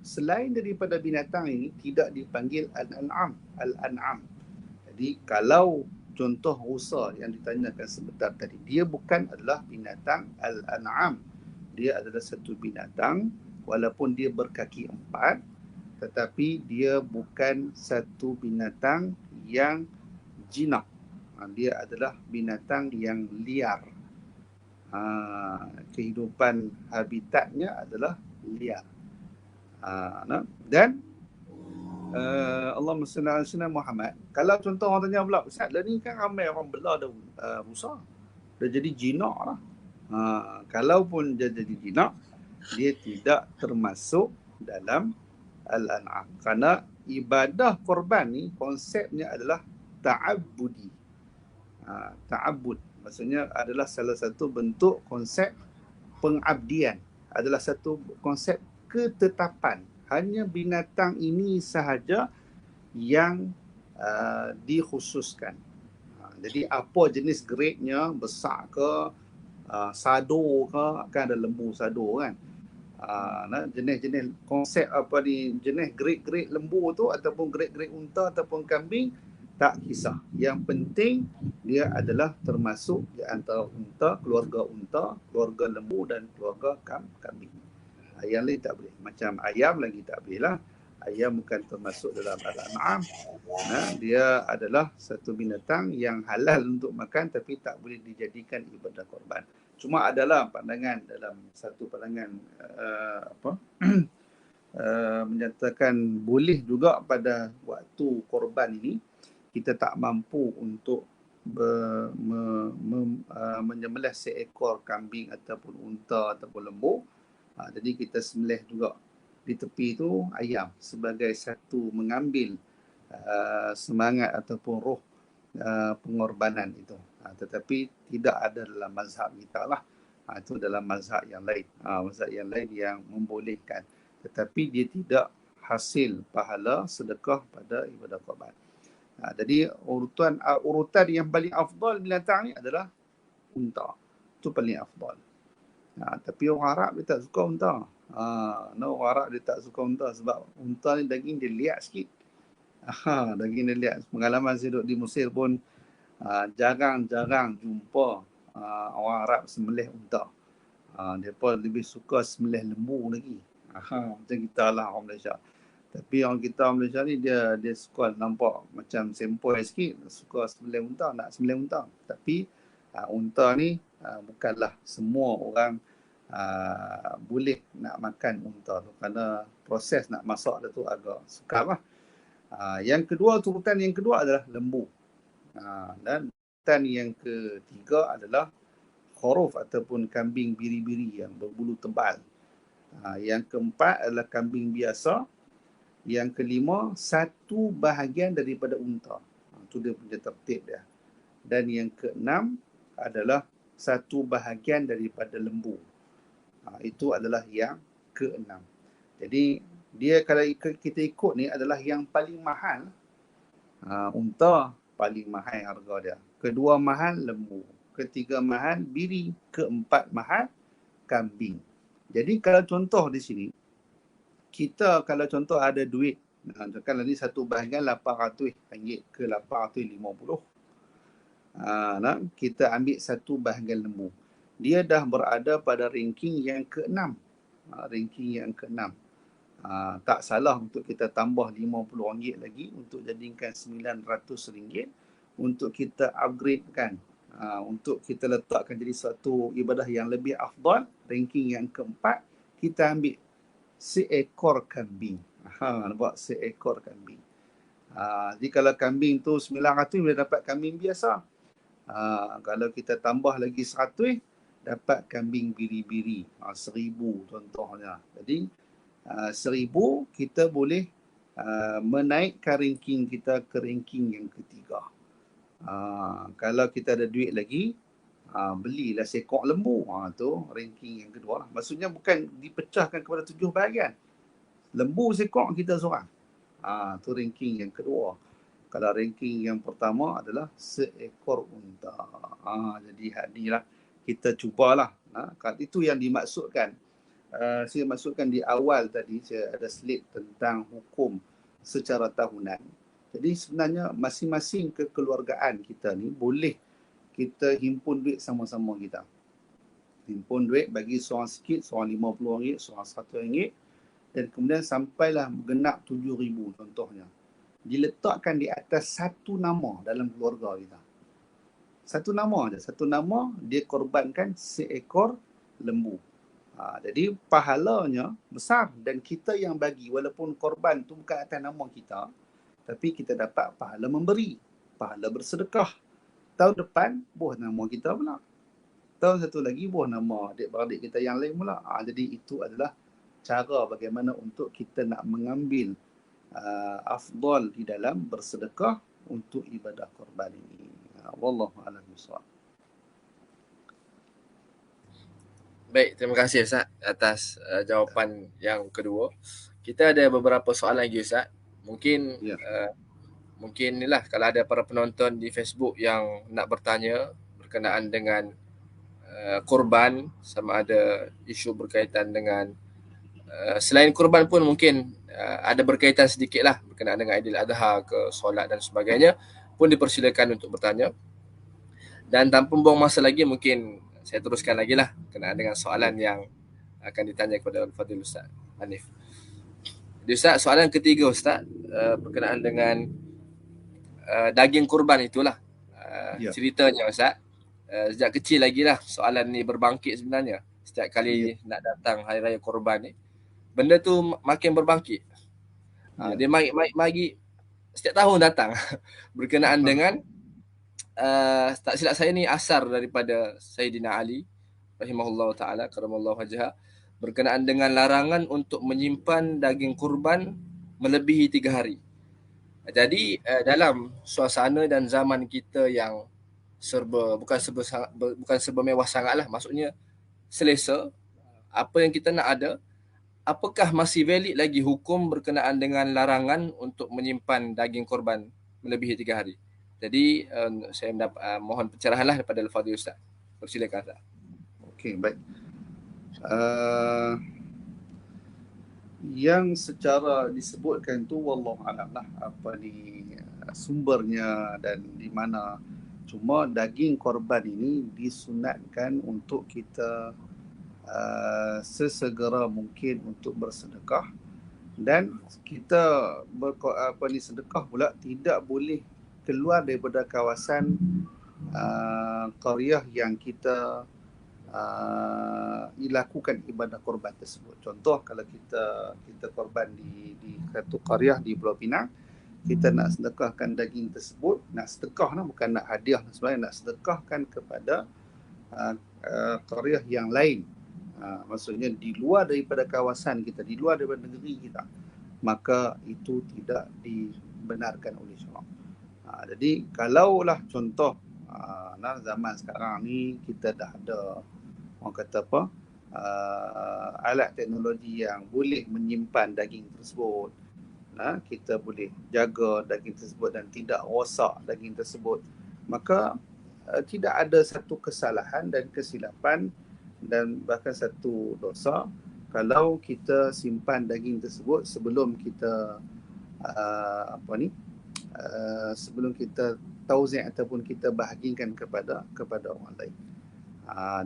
selain daripada binatang ini tidak dipanggil al-an'am. Jadi kalau contoh rusa yang ditanyakan sebentar tadi, dia bukan adalah binatang al-an'am. Dia adalah satu binatang walaupun dia berkaki 4, tetapi dia bukan satu binatang yang jinak. Dia adalah binatang yang liar. Kehidupan habitatnya adalah liar. Dan Allahumma salli ala sayyidina Muhammad. Kalau contoh orang tanya pula, Ustaz, lah ni kan ramai orang bela dah rusa. Dah jadi jinak lah. Kalaupun dia jadi jinak, dia tidak termasuk dalam al-an'am. Kerana ibadah korban ni konsepnya adalah ta'abbudi. Ta'abbud maksudnya adalah salah satu bentuk konsep pengabdian. Adalah satu konsep ketetapan. Hanya binatang ini sahaja yang dikhususkan. Jadi apa jenis grade-nya, besar ke, sado ke, kan ada lembu sado kan. Jenis-jenis konsep apa ni, jenis grade-grade lembu tu ataupun grade-grade unta ataupun kambing, tak kisah. Yang penting dia adalah termasuk di antara unta, keluarga lembu dan keluarga kambing. Yang lain tak boleh. Macam ayam lagi tak boleh lah. Ayam bukan termasuk dalam al-an'am. Dia adalah satu binatang yang halal untuk makan tapi tak boleh dijadikan ibadah korban. Cuma adalah pandangan dalam satu pandangan menyatakan boleh juga pada waktu korban ini kita tak mampu untuk menyembelih seekor kambing ataupun unta ataupun lembu. Jadi kita sembelih juga di tepi tu ayam sebagai satu mengambil semangat ataupun roh pengorbanan itu. Tetapi tidak ada dalam mazhab kita lah. Itu dalam mazhab yang lain. Mazhab yang lain yang membolehkan. Tetapi dia tidak hasil pahala sedekah pada ibadah korban. Jadi urutan yang paling afdal binatang ni adalah unta. Itu paling afdal. Tapi orang Arab dia tak suka unta. Orang Arab dia tak suka unta sebab unta ni daging dia liat sikit. Daging dia liat. Pengalaman saya duduk di Mesir pun jarang-jarang jumpa orang Arab sembelih unta. Mereka lebih suka sembelih lembu lagi. Macam kita lah orang Malaysia. Tapi orang kita orang Malaysia ni dia suka nampak macam sempoi sikit, suka sembelih unta, nak sembelih unta. Tapi unta ni bukanlah semua orang boleh nak makan unta tu, kerana proses nak masak dia tu agak sukar lah. Yang kedua, turutan yang kedua adalah lembu. Dan turutan yang ketiga adalah khoruf ataupun kambing biri-biri yang berbulu tebal. Yang keempat adalah kambing biasa. Yang kelima, satu bahagian daripada unta. Itu dia punya tertib dia. Dan yang keenam adalah satu bahagian daripada lembu. Itu adalah yang keenam. Jadi dia kalau kita ikut ni adalah yang paling mahal. Unta paling mahal harga dia. Kedua mahal lembu. Ketiga mahal biri. Keempat mahal kambing. Jadi kalau contoh di sini, kita kalau contoh ada duit, kan ni satu bahagian RM800 ke RM850. Kita ambil satu bahagian lembu. Dia dah berada pada ranking yang ke-6. Ranking yang ke-6. Tak salah untuk kita tambah RM50 lagi untuk jadikan RM900 untuk kita upgradekan. Untuk kita letakkan jadi satu ibadah yang lebih afdal. Ranking yang keempat, kita ambil seekor kambing. Nampak, seekor kambing. Jadi kalau kambing tu 900 boleh dapat kambing biasa. Kalau kita tambah lagi 100, dapat kambing biri-biri. 1000 contohnya. Jadi 1000 kita boleh menaikkan ranking kita ke ranking yang ketiga. Kalau kita ada duit lagi, belilah seekor lembu. Tu ranking yang kedua lah. Maksudnya bukan dipecahkan kepada 7 bahagian. Lembu seekor, kita seorang. Tu ranking yang kedua. Kalau ranking yang pertama adalah seekor unta. Jadi hadilah kita cubalah. Itu yang dimaksudkan. Saya maksudkan di awal tadi, saya ada slide tentang hukum secara tahunan. Jadi sebenarnya masing-masing kekeluargaan kita ni boleh kita himpun duit sama-sama kita. Himpun duit bagi seorang sikit, seorang RM50, seorang RM100, dan kemudian sampailah genap 7,000 contohnya. Diletakkan di atas satu nama dalam keluarga kita. Satu nama aja, satu nama dia korbankan seekor lembu. Jadi pahalanya besar dan kita yang bagi, walaupun korban tu bukan atas nama kita, tapi kita dapat pahala memberi, pahala bersedekah. Tahun depan, buah nama kita pula. Tahun satu lagi, buah nama adik-beradik kita yang lain pula. Jadi itu adalah cara bagaimana untuk kita nak mengambil afdal di dalam bersedekah untuk ibadah korban ini. Wallahu a'lam bishawab. Baik, terima kasih Ustaz atas jawapan yang kedua. Kita ada beberapa soalan lagi Ustaz. Mungkin mungkin inilah kalau ada para penonton di Facebook yang nak bertanya berkenaan dengan korban, sama ada isu berkaitan dengan selain korban pun mungkin ada berkaitan sedikit lah berkenaan dengan Aidil Adha ke solat dan sebagainya, pun dipersilakan untuk bertanya. Dan tanpa buang masa lagi, mungkin saya teruskan lagi lah berkenaan dengan soalan yang akan ditanya kepada Al-Fadhil Ustaz Hanif. Jadi Ustaz, soalan ketiga Ustaz berkenaan dengan daging kurban itulah. Ceritanya Ustaz, sejak kecil lagi lah soalan ni berbangkit sebenarnya. Setiap kali nak datang Hari Raya Korban ni, benda tu makin berbangkit. Dia mari setiap tahun datang berkenaan dengan tak silap saya ni asar daripada Sayyidina Ali rahimahullah ta'ala karamallahu wajhah, berkenaan dengan larangan untuk menyimpan daging kurban melebihi 3 hari. Jadi dalam suasana dan zaman kita yang bukan serba mewah sangatlah, maksudnya selesa, apa yang kita nak ada, apakah masih valid lagi hukum berkenaan dengan larangan untuk menyimpan daging korban melebihi 3 hari? Jadi saya mohon pencerahanlah daripada Al-Fadhil Ustaz. Persilakan Ustaz. Okey, baik. Yang secara disebutkan tu wallahu alam lah apa ni sumbernya dan di mana. Cuma daging korban ini disunatkan untuk kita sesegera mungkin untuk bersedekah, dan kita sedekah pula tidak boleh keluar daripada kawasan qaryah yang kita dilakukan ibadah korban tersebut. Contoh, kalau kita korban di satu qaryah di Pulau Pinang, kita nak sedekahkan daging tersebut, nak sedekah lah, bukan nak hadiah sebenarnya, nak sedekahkan kepada qaryah yang lain, maksudnya di luar daripada kawasan kita, di luar daripada negeri kita, maka itu tidak dibenarkan oleh syarak. Jadi kalaulah contoh zaman sekarang ni kita dah ada orang kata apa alat teknologi yang boleh menyimpan daging tersebut, kita boleh jaga daging tersebut dan tidak rosak daging tersebut, maka tidak ada satu kesalahan dan kesilapan dan bahkan satu dosa kalau kita simpan daging tersebut sebelum kita sebelum kita tauzin ataupun kita bahagikan kepada orang lain.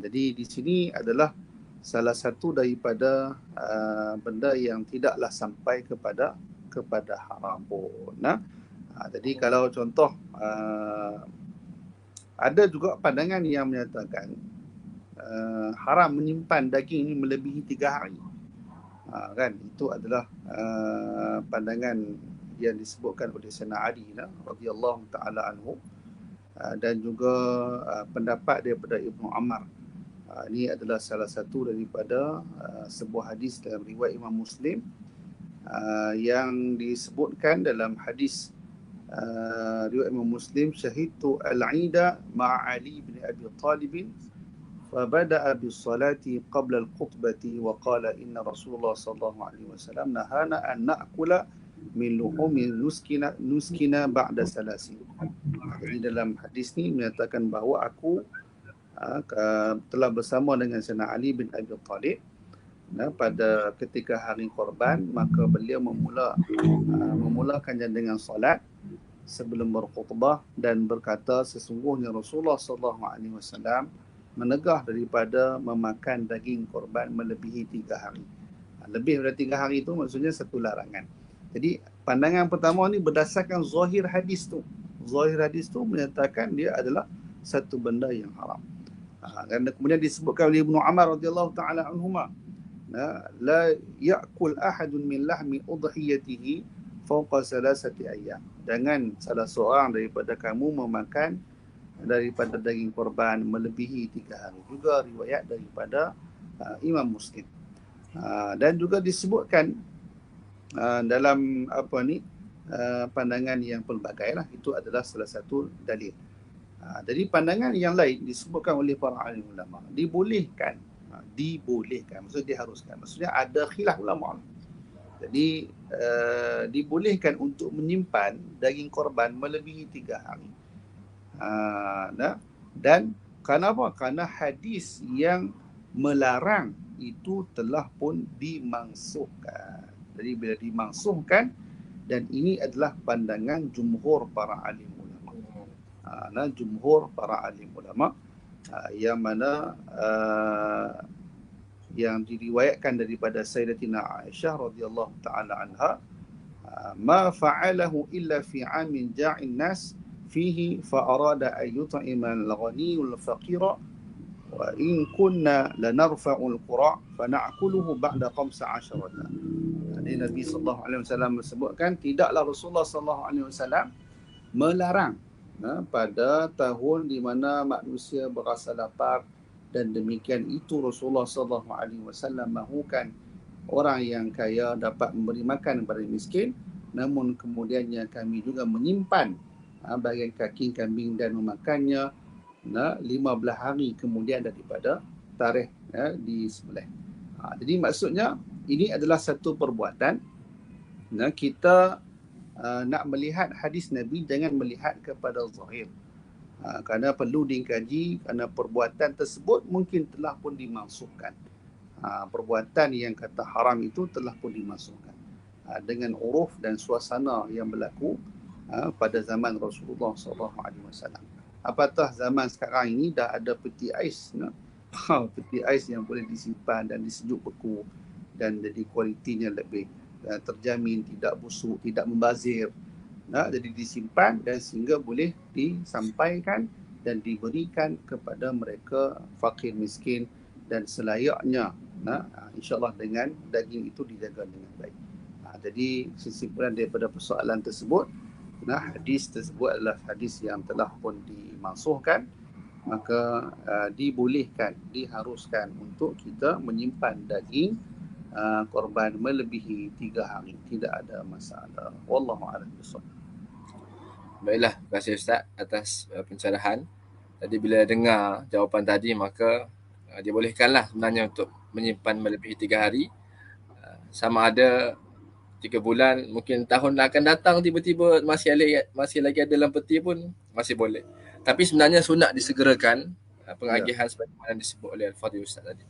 Jadi di sini adalah salah satu daripada benda yang tidaklah sampai kepada haram pun. Jadi kalau contoh ada juga pandangan yang menyatakan haram menyimpan daging ini melebihi 3 hari. Kan itu adalah pandangan yang disebutkan oleh Sayyidina Ali radhiyallahu taala anhu, dan juga pendapat daripada Ibnu Ammar. Ini adalah salah satu daripada sebuah hadis dalam riwayat Imam Muslim yang disebutkan dalam hadis riwayat Imam Muslim, syahidtu al-Ida ma'a Ali bin Abi Talib فبدأ بالصلاة قبل الخطبة وقال إن رسول الله صلى الله عليه وسلم نهانا أن نأكل من لحوم نسكنا بعد ثلاثين. Jadi dalam hadis ni menyatakan bahawa aku telah bersama dengan Sayyidina Ali bin Abi Talib pada ketika hari korban, maka beliau memulakannya dengan solat sebelum berkhutbah dan berkata, sesungguhnya Rasulullah sallallahu alaihi wasallam menegah daripada memakan daging korban melebihi 3 hari. Lebih daripada 3 hari itu maksudnya satu larangan. Jadi pandangan pertama ni berdasarkan zahir hadis tu. Zahir hadis tu menyatakan dia adalah satu benda yang haram. Dan kemudian disebutkan oleh Ibnu Ammar radhiyallahu taala anhuma, la ya'kul ahadun min lahmi udhiyatihi fawqa salasati ayyam. Jangan salah seorang daripada kamu memakan daripada daging korban melebihi 3 hari. Juga riwayat daripada Imam Muslim. Dan juga disebutkan dalam pandangan yang pelbagai lah, itu adalah salah satu dalil. Jadi pandangan yang lain disebutkan oleh para alim ulama, dibolehkan, maksudnya diharuskan, maksudnya ada khilaf ulama. Jadi dibolehkan untuk menyimpan daging korban melebihi 3 hari. Dan kenapa? Kerana hadis yang melarang itu telah pun dimansuhkan. Jadi bila dimansuhkan, dan ini adalah pandangan jumhur para alim ulama. Jumhur para alim ulama yang mana yang diriwayatkan daripada Sayyidatina Aisyah radhiyallahu taala anha, ma fa'alahu illa fi 'amin ja'in nas fihi fa arada an yut'ima al-ghaniyul faqira wa in kunna lanarfa'u al-qura fa na'kuluhu ba'da 15. Jadi Nabi sallallahu alaihi wasallam menyebutkan, tidaklah Rasulullah sallallahu alaihi wasallam melarang pada tahun di mana manusia berasa lapar, dan demikian itu Rasulullah sallallahu alaihi wasallam mahukan orang yang kaya dapat memberi makan kepada miskin, namun kemudiannya kami juga menyimpan bahagian kaki kambing dan memakannya 15 hari kemudian daripada tarikh disembelih. Jadi maksudnya ini adalah satu perbuatan kita nak melihat hadis Nabi jangan melihat kepada zahir. Kerana perlu dikaji kerana perbuatan tersebut mungkin telah pun dimasukkan. Perbuatan yang kata haram itu telah pun dimasukkan dengan uruf dan suasana yang berlaku pada zaman Rasulullah SAW. Apatah zaman sekarang ini dah ada peti ais, peti ais yang boleh disimpan dan disejuk beku dan jadi kualitinya lebih terjamin, tidak busuk, tidak membazir. Jadi disimpan dan sehingga boleh disampaikan dan diberikan kepada mereka fakir miskin dan selayaknya insyaAllah dengan daging itu dijaga dengan baik. Jadi kesimpulan daripada persoalan tersebut, hadis tersebut adalah hadis yang telah pun dimansuhkan, maka dibolehkan, diharuskan untuk kita menyimpan daging korban melebihi 3 hari, tidak ada masalah. Wallahu a'lam bishawab. Baiklah, terima kasih Ustaz atas pencerahan. Tadi bila dengar jawapan tadi, maka dibolehkanlah sebenarnya untuk menyimpan melebihi 3 hari. Sama ada 3 bulan, mungkin tahun akan datang tiba-tiba masih lagi ada dalam peti pun masih boleh. Tapi sebenarnya sunat disegerakan pengagihan sebagaimana disebut oleh Al-Fadhil Ustaz tadi.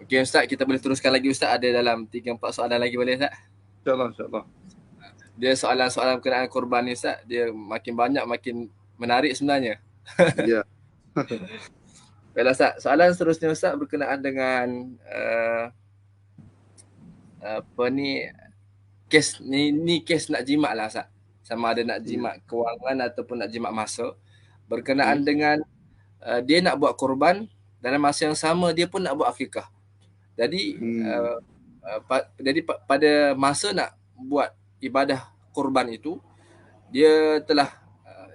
Okey Ustaz, kita boleh teruskan lagi Ustaz, ada dalam 3-4 soalan lagi boleh Ustaz? InsyaAllah. Dia soalan-soalan berkenaan korban ni Ustaz, dia makin banyak makin menarik sebenarnya. Ya. Baiklah Ustaz, soalan seterusnya Ustaz berkenaan dengan kes ni kes nak jimat lah Ustaz. Sama ada nak jimat kewangan ataupun nak jimat masa. Berkenaan dengan dia nak buat korban, dalam masa yang sama dia pun nak buat akikah. Jadi jadi pada masa nak buat ibadah korban itu, dia telah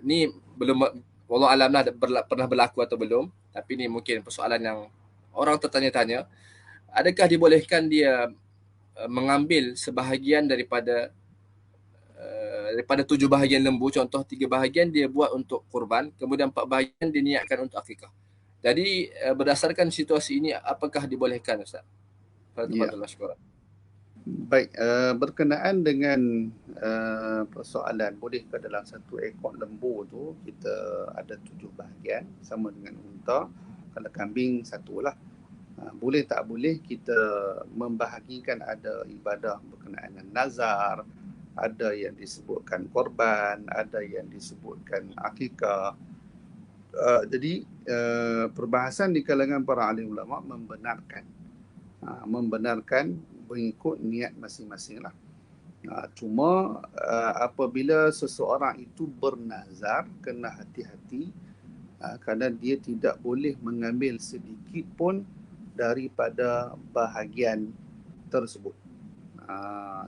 ni belum, wallahu alam lah pernah berlaku atau belum, tapi ni mungkin persoalan yang orang tertanya-tanya, adakah dibolehkan dia mengambil sebahagian daripada 7 bahagian lembu, contoh 3 bahagian dia buat untuk korban, kemudian 4 bahagian dia niatkan untuk akikah. Jadi berdasarkan situasi ini, apakah dibolehkan Ustaz? Fadhil syukur. Baik, berkenaan dengan persoalan bolehkah dalam satu ekor lembu tu kita ada 7 bahagian sama dengan unta, kalau kambing satulah. Boleh tak boleh kita membahagikan, ada ibadah berkenaan dengan nazar, ada yang disebutkan korban, ada yang disebutkan akikah. Jadi perbahasan di kalangan para alim ulama membenarkan mengikut niat masing-masing lah. Cuma apabila seseorang itu bernazar, kena hati-hati kerana dia tidak boleh mengambil sedikit pun daripada bahagian tersebut.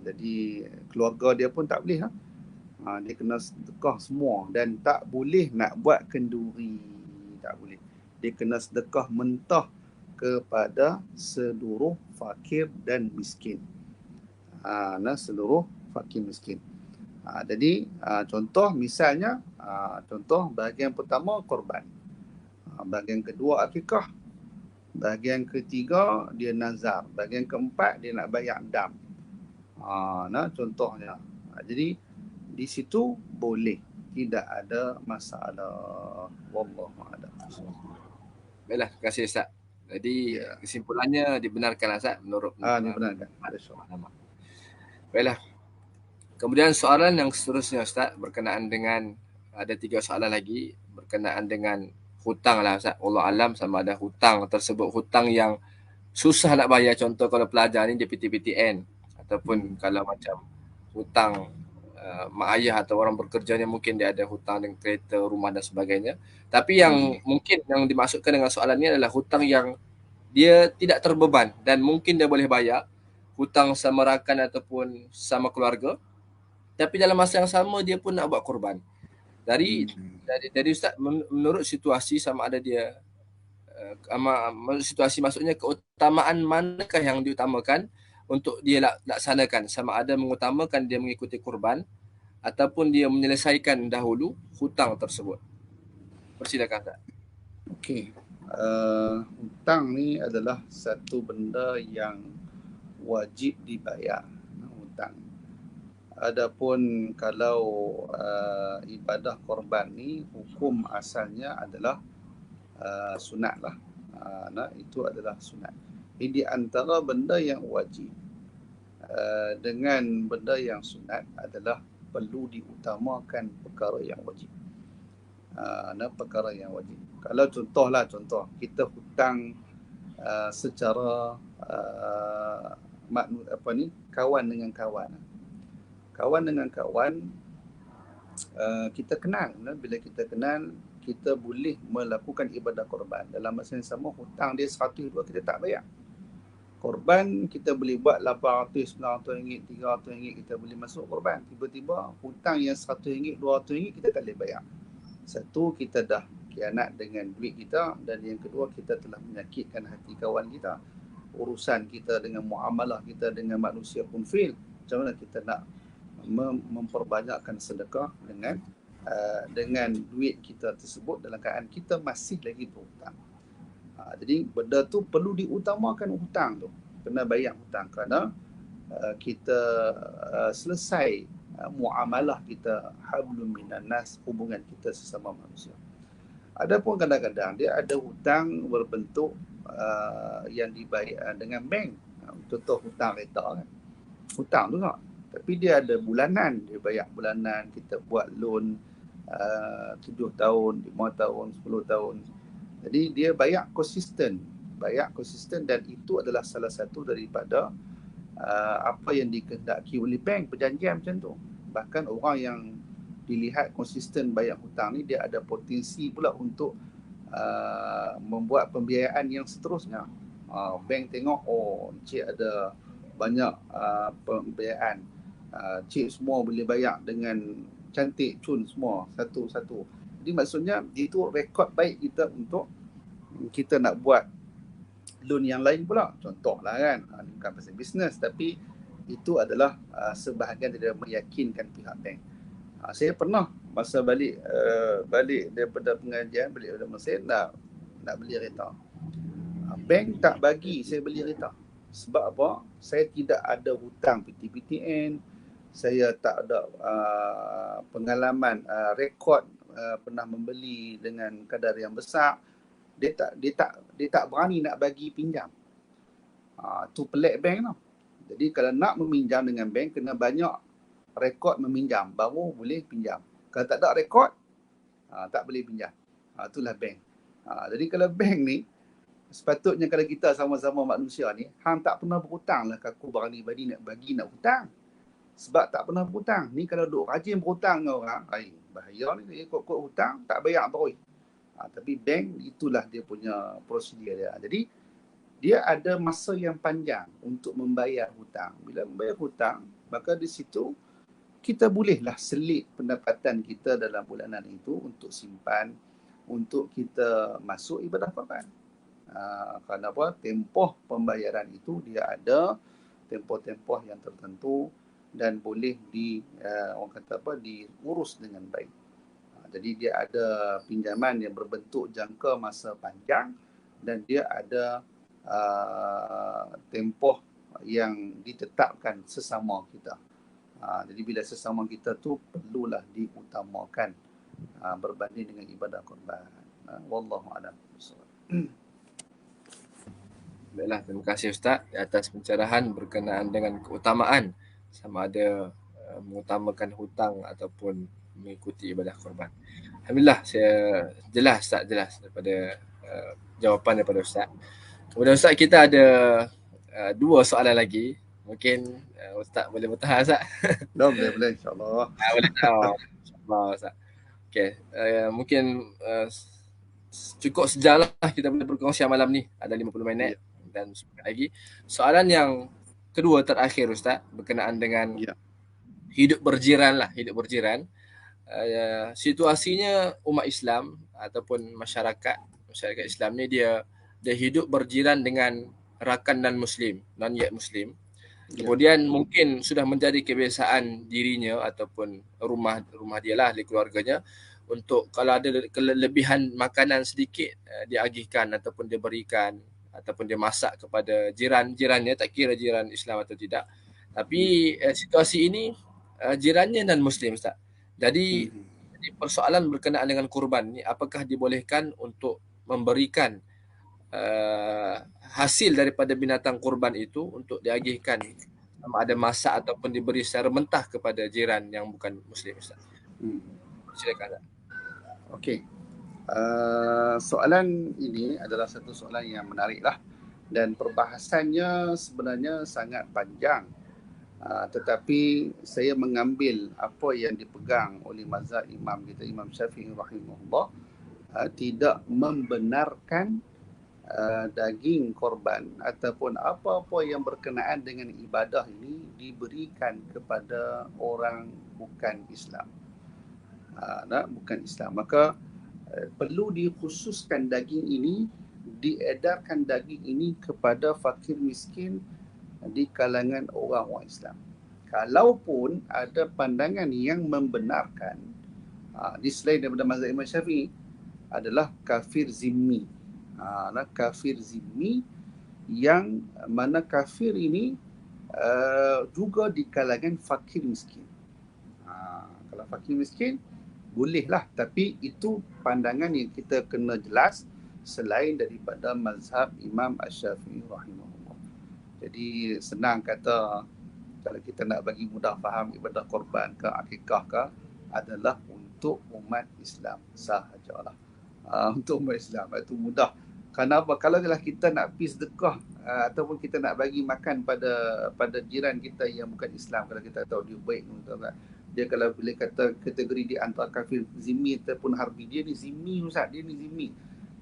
Jadi keluarga dia pun tak boleh. Dia kena sedekah semua dan tak boleh nak buat kenduri. Tak boleh. Dia kena sedekah mentah kepada seluruh fakir dan miskin. Seluruh fakir miskin. Jadi contoh misalnya, contoh bahagian pertama korban, bahagian kedua akikah, bahagian ketiga dia nazar, bahagian keempat dia nak bayar dam. Contohnya. Jadi di situ boleh, tidak ada masalah. Wallahu a'lam. Baiklah, terima kasih Ustaz. Jadi kesimpulannya dibenarkan Ustaz menurut dibenarkan. Baiklah. Kemudian soalan yang seterusnya Ustaz berkenaan dengan, ada 3 soalan lagi berkenaan dengan hutang lah Ustaz. Allah alam sama ada hutang tersebut hutang yang susah nak bayar, contoh kalau pelajar ni dia PTPTN, ataupun kalau macam hutang mak ayah atau orang bekerja ni mungkin dia ada hutang dengan kereta, rumah dan sebagainya. Tapi yang mungkin yang dimaksudkan dengan soalan ni adalah hutang yang dia tidak terbeban dan mungkin dia boleh bayar, hutang sama rakan ataupun sama keluarga, tapi dalam masa yang sama dia pun nak buat korban. Dari Ustaz, menurut situasi sama ada dia situasi maksudnya keutamaan manakah yang diutamakan, untuk dia laksanakan, sama ada mengutamakan dia mengikuti kurban ataupun dia menyelesaikan dahulu hutang tersebut. Persilakan Ustaz. Okey. Hutang ni adalah satu benda yang wajib dibayar. Hutang. Adapun kalau ibadah korban ni, hukum asalnya adalah sunat lah. Itu adalah sunat. Ini di antara benda yang wajib dengan benda yang sunat adalah perlu diutamakan perkara yang wajib. Perkara yang wajib. Kalau contoh kita hutang secara kawan dengan kawan. Kawan dengan kawan kita kenal. Bila kita kenal, kita boleh melakukan ibadah korban. Dalam masa yang sama, hutang dia 100 dua kita tak bayar. Korban kita boleh buat 800, 900 ringgit, 300 ringgit kita boleh masuk korban. Tiba-tiba hutang yang 100 ringgit, 200 ringgit kita tak boleh bayar. Satu, kita dah khianat dengan duit kita, dan yang kedua, kita telah menyakitkan hati kawan kita. Urusan kita dengan muamalah kita dengan manusia pun fail. Macam mana kita nak memperbanyakkan sedekah dengan duit kita tersebut dalam keadaan kita masih lagi berhutang. Jadi benda tu perlu diutamakan, hutang tu kena bayar hutang, kerana kita selesai muamalah kita, hablum minan nas, hubungan kita sesama manusia. Adapun kadang-kadang dia ada hutang berbentuk yang dibayar dengan bank. Contoh hutang kereta kan, hutang tu tak, tapi dia ada bulanan, dia bayar bulanan. Kita buat loan 7 tahun, 5 tahun, 10 tahun. Jadi dia bayar konsisten, dan itu adalah salah satu daripada apa yang dikehendaki oleh bank, perjanjian macam tu. Bahkan orang yang dilihat konsisten bayar hutang ni, dia ada potensi pula untuk membuat pembiayaan yang seterusnya. Bank tengok, oh cik ada banyak pembiayaan, cik semua boleh bayar dengan cantik, cun semua satu-satu. Jadi maksudnya itu rekod baik kita untuk kita nak buat loan yang lain pula. Contoh lah kan, bukan pasal bisnes, tapi itu adalah sebahagian daripada meyakinkan pihak bank. Saya pernah masa balik daripada pengajian, balik daripada Mesir, nak beli kereta. Bank tak bagi saya beli kereta. Sebab apa? Saya tidak ada hutang PTPTN, saya tak ada pengalaman rekod pernah membeli dengan kadar yang besar. Dia tak berani nak bagi pinjam. Tu pelik bank tau. Jadi kalau nak meminjam dengan bank, kena banyak rekod meminjam baru boleh pinjam. Kalau tak ada rekod, tak boleh pinjam. Itulah bank. Jadi kalau bank ni, sepatutnya kalau kita sama-sama manusia ni, hang tak pernah berhutang lah, aku berani bagi nak hutang. Sebab tak pernah berhutang. Ni kalau duk rajin berhutang dengan orang, bahaya ni, ikut-ikut hutang, tak bayar terus. Tapi bank, itulah dia punya prosedur dia. Jadi dia ada masa yang panjang untuk membayar hutang. Bila membayar hutang, maka di situ kita bolehlah selit pendapatan kita dalam bulanan itu untuk simpan, untuk kita masuk ibadah korban. Kerana apa? Tempoh pembayaran itu dia ada tempoh-tempoh yang tertentu dan boleh diurus dengan baik. Jadi dia ada pinjaman yang berbentuk jangka masa panjang, dan dia ada tempoh yang ditetapkan sesama kita. Jadi bila sesama kita tu perlulah diutamakan berbanding dengan ibadah korban. Wallahu a'lam. Baiklah, terima kasih Ustaz di atas pencerahan berkenaan dengan keutamaan sama ada mengutamakan hutang ataupun mengikuti ibadah korban. Alhamdulillah, saya jelas daripada jawapan daripada Ustaz. Kemudian Ustaz, kita ada 2 soalan lagi. Mungkin Ustaz boleh bertahan Ustaz. Boleh insya-Allah. Boleh tahu. InsyaAllah Ustaz. Okey, mungkin cukup sejam lah kita boleh berkongsi malam ni. Ada 50 minit dan lagi. Soalan yang kedua terakhir Ustaz, berkenaan dengan hidup berjiran. Situasinya umat Islam ataupun masyarakat Islam ni dia hidup berjiran dengan rakan non muslim, non yet muslim. Ya. Kemudian mungkin sudah menjadi kebiasaan dirinya ataupun rumah dia lah, ahli keluarganya, untuk kalau ada kelebihan makanan sedikit, dia agihkan ataupun dia berikan ataupun dia masak kepada jiran-jirannya, tak kira jiran Islam atau tidak. Hmm. Tapi situasi ini jirannya non Muslim, Ustaz. Jadi Hmm. persoalan berkenaan dengan kurban ni, apakah dibolehkan untuk memberikan uh, hasil daripada binatang kurban itu untuk diagihkan, sama ada masak ataupun diberi secara mentah kepada jiran yang bukan Muslim, Ustaz. Hmm. Silakan. Okey. Soalan ini adalah satu soalan yang menarik lah, dan perbahasannya sebenarnya sangat panjang. Tetapi saya mengambil apa yang dipegang oleh mazhab imam kita, Imam Syafi'i rahimahullah, tidak membenarkan daging korban ataupun apa-apa yang berkenaan dengan ibadah ini diberikan kepada orang bukan Islam. Bukan Islam. Maka perlu dikhususkan daging ini, diedarkan daging ini kepada fakir miskin di kalangan orang-orang Islam. Kalaupun ada pandangan yang membenarkan, di selain daripada mazhab Imam Syafi'i, adalah kafir zimmi. Kafir zimmi yang mana kafir ini juga di kalangan fakir miskin. Kalau fakir miskin bolehlah, tapi itu pandangan yang kita kena jelas selain daripada mazhab Imam Asy-Syafi'i rahimahullah. Jadi senang kata, kalau kita nak bagi mudah faham, ibadah korban ke akikah ke adalah untuk umat Islam sahajalah. Untuk umat Islam itu mudah. Kenapa? Kalau kita nak pergi sedekah ataupun kita nak bagi makan pada jiran kita yang bukan Islam, kalau kita tahu dia baik, dia kalau boleh kata kategori di antara kafir zimmi ataupun harbi, dia ni zimmi, Ustaz, dia ni zimmi.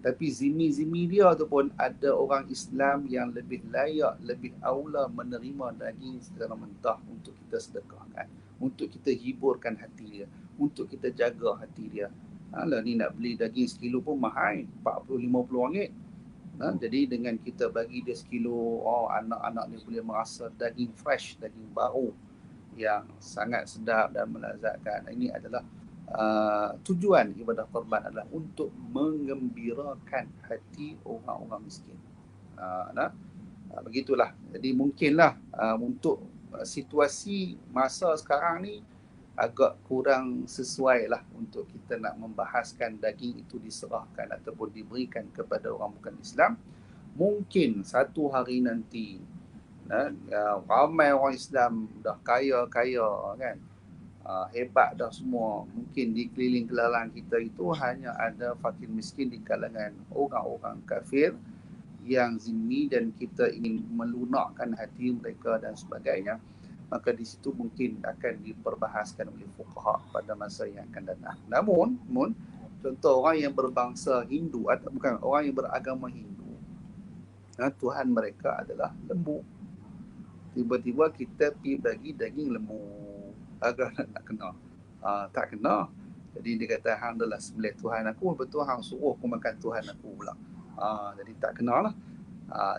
Tapi zimmi dia tu pun ada orang Islam yang lebih layak, lebih aula menerima daging secara mentah untuk kita sedekahkan, untuk kita hiburkan hati dia, untuk kita jaga hati dia. Alah, ni nak beli daging sekilo pun mahal, 40-50 ringgit. Jadi dengan kita bagi dia sekilo, anak-anak ni boleh merasa daging fresh, daging baru yang sangat sedap dan melazatkan. Ini adalah tujuan ibadah korban adalah untuk menggembirakan hati orang-orang miskin. Begitulah. Jadi mungkinlah untuk situasi masa sekarang ni agak kurang sesuai lah untuk kita nak membahaskan daging itu diserahkan ataupun diberikan kepada orang bukan Islam. Mungkin satu hari nanti ramai orang Islam dah kaya-kaya kan, hebat dah semua, mungkin di keliling kelalang kita itu hanya ada fakir miskin di kalangan orang-orang kafir yang zimmi, dan kita ingin melunakkan hati mereka dan sebagainya, maka di situ mungkin akan diperbahaskan oleh fuqaha pada masa yang akan datang. Namun contoh orang yang berbangsa Hindu atau bukan orang yang beragama Hindu, Tuhan mereka adalah lembu. Tiba-tiba kita pergi bagi daging lembu, agak nak kena. Tak kena. Jadi dia kata, hang adalah sembelih Tuhan aku, betul hang suruh aku makan Tuhan aku pula. Jadi tak kena lah.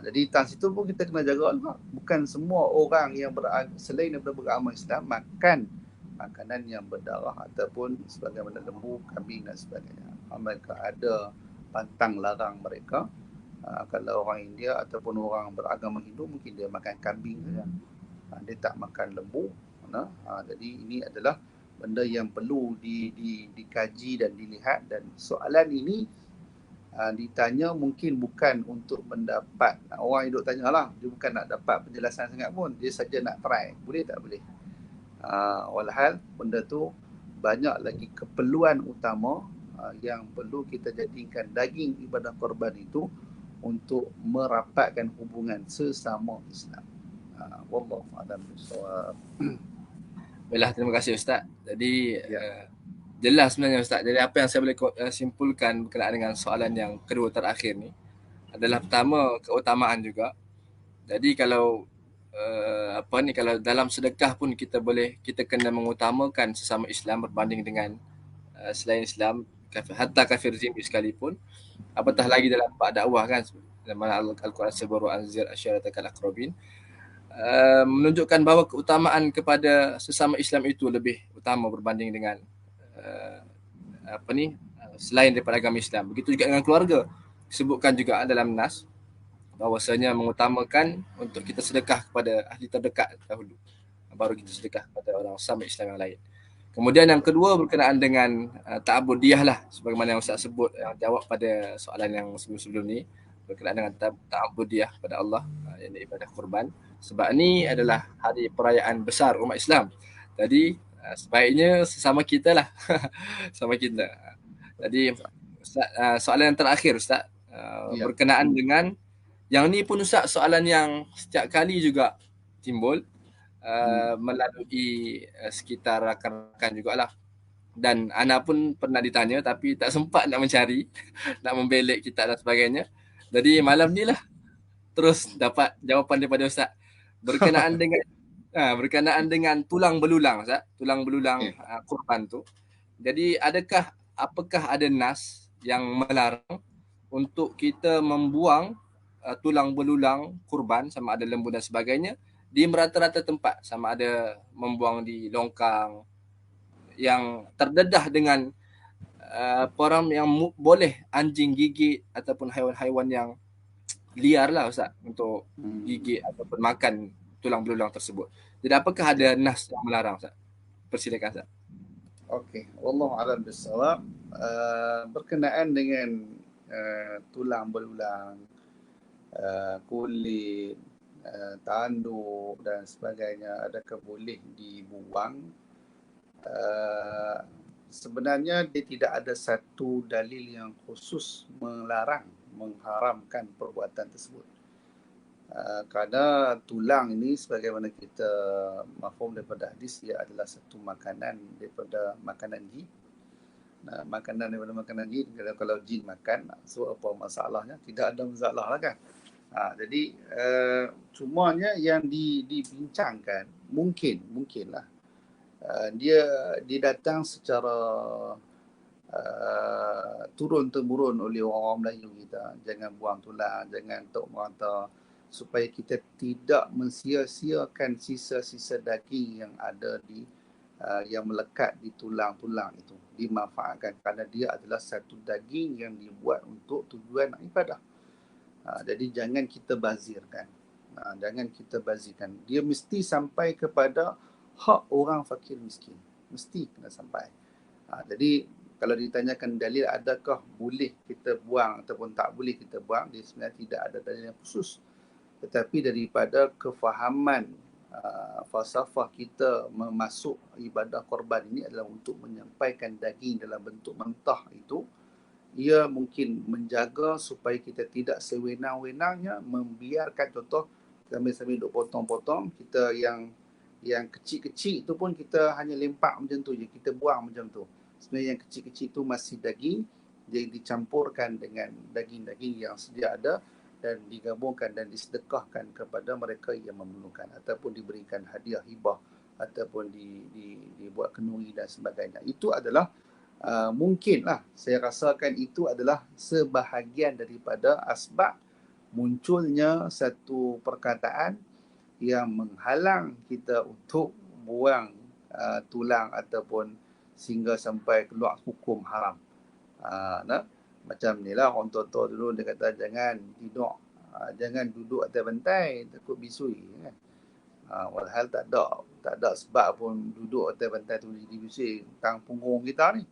Jadi tang situ pun kita kena jaga lah. Bukan semua orang yang selain daripada beragama Islam makan makanan yang berdarah ataupun sebagaimana lembu, kambing dan sebagainya. Mereka ada pantang larang mereka. Kalau orang India ataupun orang beragama Hindu, mungkin dia makan kambing saja. Dia tak makan lembu. Jadi ini adalah benda yang perlu dikaji dan dilihat. Dan soalan ini ditanya mungkin bukan untuk mendapat, orang yang duk tanya lah, dia bukan nak dapat penjelasan sangat pun, dia saja nak try, boleh tak boleh. Walhal benda tu banyak lagi keperluan utama yang perlu kita jadikan daging ibadah korban itu untuk merapatkan hubungan sesama Islam. Wallahu a'lam bishawab. Baiklah, terima kasih Ustaz. Jadi jelas sebenarnya Ustaz. Jadi apa yang saya boleh simpulkan berkenaan dengan soalan yang kedua terakhir ni adalah pertama, keutamaan juga. Jadi kalau kalau dalam sedekah pun kita kena mengutamakan sesama Islam berbanding dengan selain Islam, hatta kafir zimmi sekalipun. Apatah lagi dalam bab dakwah kan, dalam Al-Quran sebut anzir asyarataka al-aqrabin. menunjukkan bahawa keutamaan kepada sesama Islam itu lebih utama berbanding dengan uh, selain daripada agama Islam. Begitu juga dengan keluarga. Disebutkan juga dalam nas bahawasanya mengutamakan untuk kita sedekah kepada ahli terdekat dahulu, baru kita sedekah kepada orang sama Islam yang lain. Kemudian yang kedua berkenaan dengan ta'abudiyah lah, sebagaimana yang Ustaz sebut, yang jawab pada soalan yang sebelum-sebelum ni, berkenaan dengan ta'abudiyah kepada Allah, yang ibadah kurban. Sebab ni adalah hari perayaan besar umat Islam. Jadi sebaiknya sesama kita lah. Sama kita. Jadi Ustaz, soalan yang terakhir Ustaz, Ya. berkenaan dengan yang ni pun Ustaz, soalan yang setiap kali juga timbul melalui sekitar rakan-rakan jugalah. Dan Ana pun pernah ditanya tapi tak sempat nak mencari, nak membelik kitab dan sebagainya. Jadi malam ni lah terus dapat jawapan daripada Ustaz berkenaan dengan berkenaan dengan tulang belulang Ustaz, tulang belulang Okay. kurban tu. Jadi apakah ada nas yang melarang untuk kita membuang tulang belulang kurban sama ada lembu dan sebagainya di merata-rata tempat, sama ada membuang di longkang yang terdedah dengan orang yang boleh anjing gigit ataupun haiwan-haiwan yang liar lah Ustaz untuk gigit ataupun makan tulang belulang tersebut. Jadi apakah Ya. ada nas yang melarang Ustaz? Persilakan Ustaz. Okey, wallahu a'lam bissawab. Berkenaan dengan tulang belulang, kulit, tanduk dan sebagainya, adakah boleh dibuang? Sebenarnya dia tidak ada satu dalil yang khusus melarang, mengharamkan perbuatan tersebut. Kerana tulang ini sebagaimana kita mafhum daripada hadis, dia adalah satu makanan daripada makanan jin. Makanan daripada makanan jin, kalau jin makan, so apa masalahnya? Tidak ada masalah lah kan. Jadi cumanya yang dibincangkan mungkinlah dia datang secara turun-temurun oleh orang Melayu kita. Jangan buang tulang, jangan tok merata, supaya kita tidak mensia-siakan sisa-sisa daging yang ada di yang melekat di tulang-tulang itu, dimanfaatkan kerana dia adalah satu daging yang dibuat untuk tujuan ibadah. Jadi jangan kita bazirkan. Jangan kita bazirkan. Dia mesti sampai kepada hak orang fakir miskin. Mesti kena sampai. Jadi kalau ditanyakan dalil adakah boleh kita buang ataupun tak boleh kita buang, dia sebenarnya tidak ada dalil yang khusus. Tetapi daripada kefahaman falsafah kita memasuk ibadah korban ini adalah untuk menyampaikan daging dalam bentuk mentah itu, ia mungkin menjaga supaya kita tidak sewenang-wenangnya membiarkan, contoh sambil-sambil duk potong-potong, kita yang kecil-kecil itu pun kita hanya lempak macam tu je, kita buang macam tu. Sebenarnya yang kecil-kecil itu masih daging, jadi dicampurkan dengan daging-daging yang sedia ada dan digabungkan dan disedekahkan kepada mereka yang memerlukan, ataupun diberikan hadiah hibah, ataupun dibuat kenduri dan sebagainya. Itu adalah mungkinlah, saya rasakan itu adalah sebahagian daripada asbab munculnya satu perkataan yang menghalang kita untuk buang tulang ataupun sehingga sampai keluar hukum haram. Macam ni lah orang tua-tua dulu dia kata jangan tidur, jangan duduk atas bantai takut bisui kan. Walhal tak ada sebab pun duduk atas bantai tu jadi bisui tang punggung kita ni.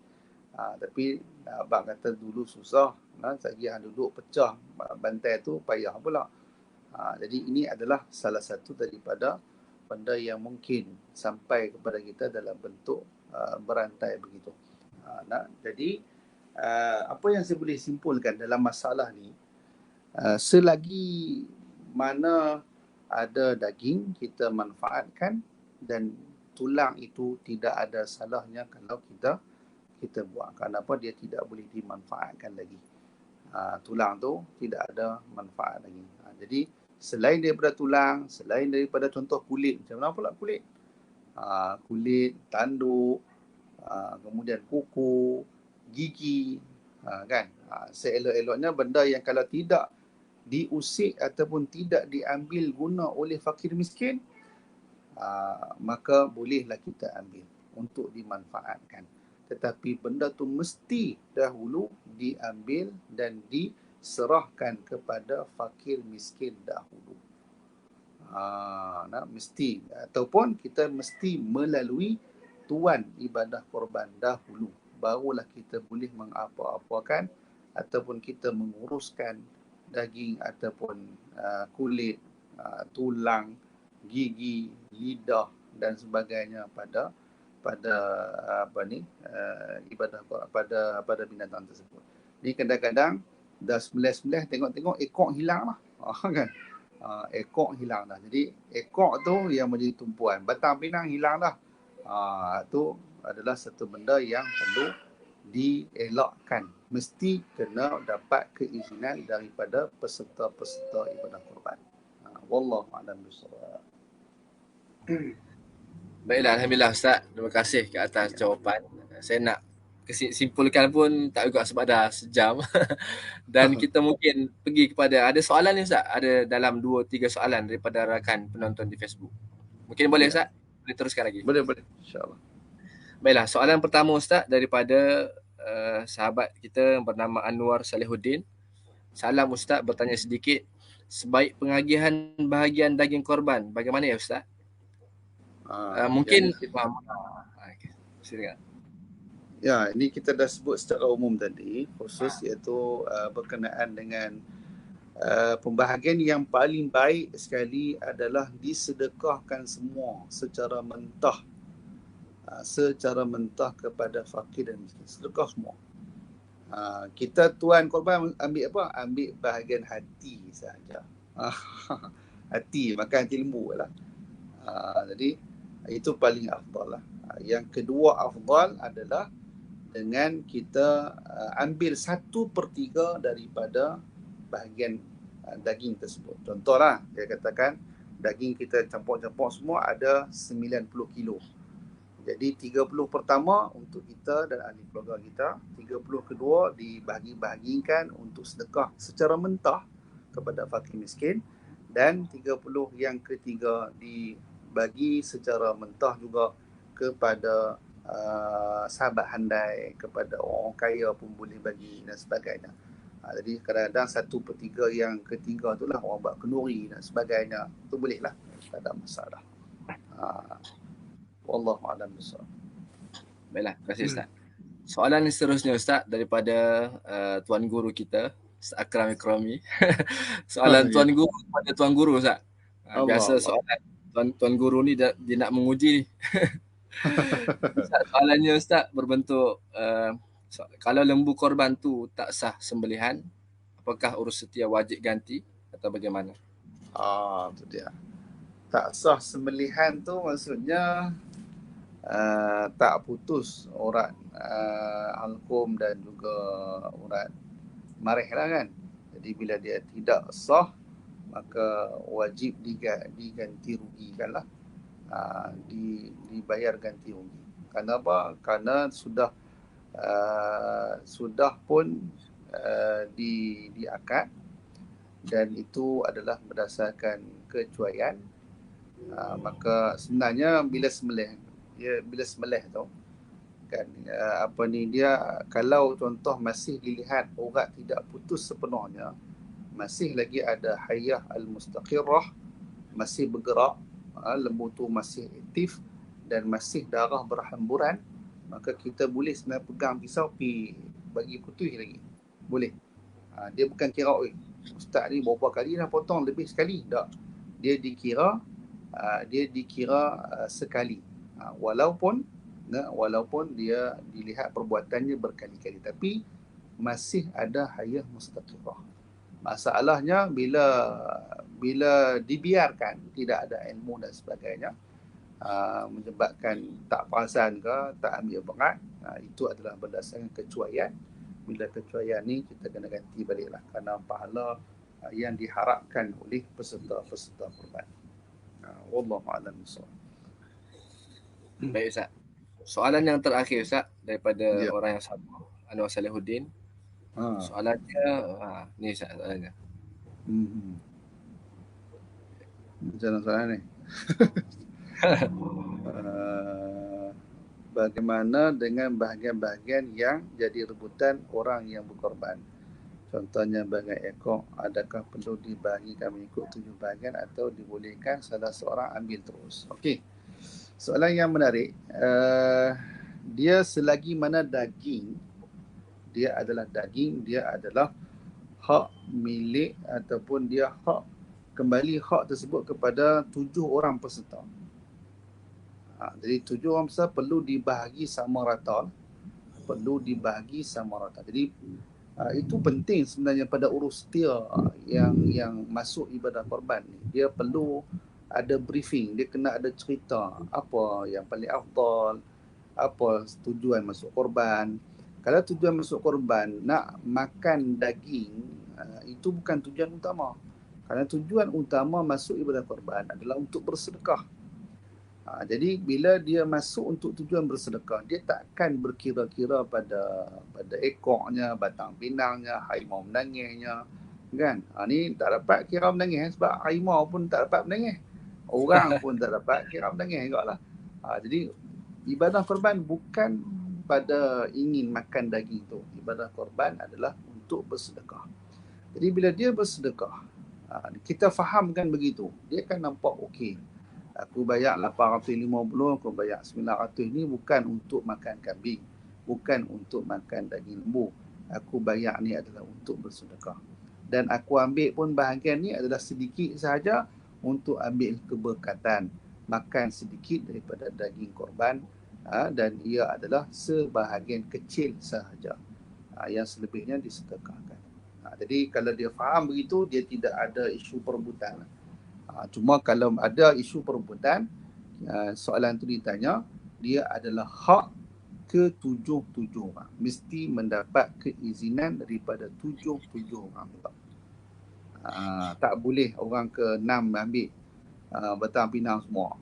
Tapi abang kata dulu susah, sagi duduk pecah bantai tu payah pula. Jadi ini adalah salah satu daripada benda yang mungkin sampai kepada kita dalam bentuk berantai begitu. Jadi apa yang saya boleh simpulkan dalam masalah ni, selagi mana ada daging kita manfaatkan, dan tulang itu tidak ada salahnya kalau kita buang. Kenapa dia tidak boleh dimanfaatkan lagi? Tulang tu tidak ada manfaat lagi. Jadi selain daripada tulang, selain daripada contoh kulit, macam mana pula kulit? Kulit, tanduk, kemudian kuku, gigi, kan? Seelok-eloknya benda yang kalau tidak diusik ataupun tidak diambil guna oleh fakir miskin, maka bolehlah kita ambil untuk dimanfaatkan. Tetapi benda tu mesti dahulu diambil dan diserahkan kepada fakir miskin dahulu. Mesti, ataupun kita mesti melalui tuan ibadah korban dahulu, barulah kita boleh mengapa-apakan ataupun kita menguruskan daging ataupun kulit, tulang, gigi, lidah dan sebagainya pada ibadah pada binatang tersebut. Ni kadang-kadang dah sembelih tengok-tengok ekor hilang lah, kan? Ekor hilang dah. Jadi ekor tu yang menjadi tumpuan, batang pinang hilang dah. Tu adalah satu benda yang perlu dielakkan. Mesti kena dapat keizinan daripada peserta-peserta ibadah korban. Wallahu a'lam bishawab. Baiklah, Alhamdulillah Ustaz. Terima kasih ke atas jawapan. Saya nak simpulkan pun tak juga sebab dah sejam. Dan kita mungkin pergi kepada, ada soalan ni Ustaz? Ada dalam 2-3 soalan daripada rakan penonton di Facebook. Mungkin boleh Ustaz? Boleh teruskan lagi? Boleh, insyaAllah. Baiklah, soalan pertama Ustaz daripada sahabat kita yang bernama Anwar Salihuddin. Salam Ustaz, bertanya sedikit. Sebaik pengagihan bahagian daging korban, bagaimana ya Ustaz? Mungkin silakan. Ya, ini kita dah sebut secara umum tadi, khusus iaitu berkenaan dengan pembahagian yang paling baik sekali adalah disedekahkan semua secara mentah, kepada fakir dan miskin. Sedekah semua. Kita tuan korban ambil apa? Ambil bahagian hati saja. Hati, makan hati lembu lah. Jadi itu paling afdal lah. Yang kedua afdal adalah dengan kita ambil 1/3 daripada bahagian daging tersebut. Contohlah, dia katakan daging kita campur-campur semua ada 90 kilo. Jadi 30 pertama untuk kita dan ahli keluarga kita, 30 kedua dibahagi-bahagikan untuk sedekah secara mentah kepada fakir miskin, dan 30 yang ketiga dibagi secara mentah juga kepada sahabat handai, kepada orang kaya pun boleh bagi dan sebagainya. Jadi kadang-kadang 1/3 yang ketiga tu lah orang buat kenduri dan sebagainya, tu boleh lah, tak ada masalah. Wallahu a'lam bishawab. Baiklah, terima kasih Ustaz. Soalan seterusnya Ustaz daripada tuan guru kita, Ustaz Akram Ikrami. Soalan tuan guru kepada tuan guru Ustaz. Biasa soalan tuan guru ni dia nak menguji ni. Ustaz, soalannya Ustaz berbentuk kalau lembu korban tu tak sah sembelihan, apakah urus setia wajib ganti atau bagaimana? Itu dia. Tak sah sembelihan tu maksudnya tak putus urat halkum dan juga urat marih lah kan. Jadi bila dia tidak sah, maka wajib diganti rugikan lah. Dibayar ganti rugi. Kerana apa? Kerana sudah pun diakad, dan itu adalah berdasarkan kecuaian. Maka sebenarnya bila sembelih tu kan, dia kalau contoh masih dilihat urat tidak putus sepenuhnya, masih lagi ada hayah al-mustaqirrah, masih bergerak, lembu tu masih aktif dan masih darah berhamburan, maka kita boleh sebenarnya pegang pisau pergi bagi putih lagi. Boleh. Dia bukan kira, ustaz ni berapa kali dah potong, lebih sekali. Tak. Dia dikira sekali. Walaupun dia dilihat perbuatannya berkali-kali, tapi masih ada hayah mustaqirah. Masalahnya bila dibiarkan, tidak ada ilmu dan sebagainya, menyebabkan tak perasan ke, tak ambil berat, itu adalah berdasarkan kecuaian. Bila kecuaian ni kita kena ganti baliklah, kerana pahala yang diharapkan oleh peserta-peserta korban. Wallahu a'lam bishawab. Baik Ustaz. Soalan yang terakhir Ustaz daripada orang yang sama, Anwar Salihuddin. Soalannya ni Ustaz, soalannya. Hmm. Macam mana soalan ni? Bagaimana dengan bahagian-bahagian yang jadi rebutan orang yang berkorban? Contohnya bahagian ekor, adakah perlu dibahagikan mengikut 7 bahagian atau dibolehkan salah seorang ambil terus? Okey, soalan yang menarik. Dia selagi mana daging, dia adalah daging, dia adalah hak milik ataupun dia hak, kembali hak tersebut kepada 7 orang peserta. Jadi 7 orang peserta perlu dibahagi sama rata. Perlu dibahagi sama rata. Jadi itu penting sebenarnya pada urus dia yang masuk ibadah korban ni. Dia perlu ada briefing, dia kena ada cerita apa yang paling afdal, apa tujuan masuk korban. Kalau tujuan masuk korban nak makan daging, itu bukan tujuan utama. Kerana tujuan utama masuk ibadah korban adalah untuk bersedekah. Jadi bila dia masuk untuk tujuan bersedekah, dia takkan berkira-kira pada ekornya, batang pinangnya, harimau menangisnya, kan? Ni tak dapat kira menangis sebab harimau pun tak dapat menangis. Orang pun tak dapat kira menangis juga lah. Jadi ibadah korban bukan pada ingin makan daging tu. Ibadah korban adalah untuk bersedekah. Jadi bila dia bersedekah, kita fahamkan begitu, dia akan nampak okey. Aku bayar 850, aku bayar 900 ni bukan untuk makan kambing, bukan untuk makan daging lembu. Aku bayar ni adalah untuk bersedekah. Dan aku ambil pun bahagian ni adalah sedikit sahaja untuk ambil keberkatan. Makan sedikit daripada daging korban, dan ia adalah sebahagian kecil sahaja. Yang selebihnya disedekahkan. Jadi kalau dia faham begitu, dia tidak ada isu perebutan. Cuma kalau ada isu perebutan, soalan tu ditanya, dia adalah hak ke-7 orang. Mesti mendapat keizinan daripada 7 orang juga. Tak boleh orang ke-6 ambil batang pinang semua.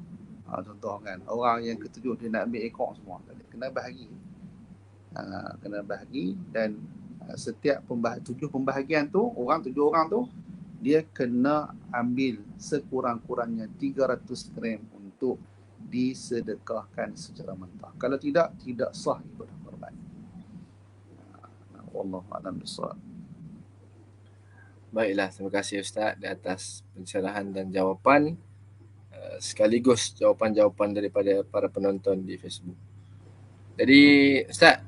Contoh kan, orang yang ke-7 dia nak ambil ekor semua. Kena bahagi. Kena bahagi dan setiap 7 pembahagian tu, 7 orang tu, dia kena ambil sekurang-kurangnya 300 gram untuk disedekahkan secara mentah. Kalau tidak, tidak sah ibadah korban. Wallahu a'lam bishawab. Baiklah, terima kasih Ustaz di atas pencerahan dan jawapan, sekaligus jawapan-jawapan daripada para penonton di Facebook. Jadi Ustaz,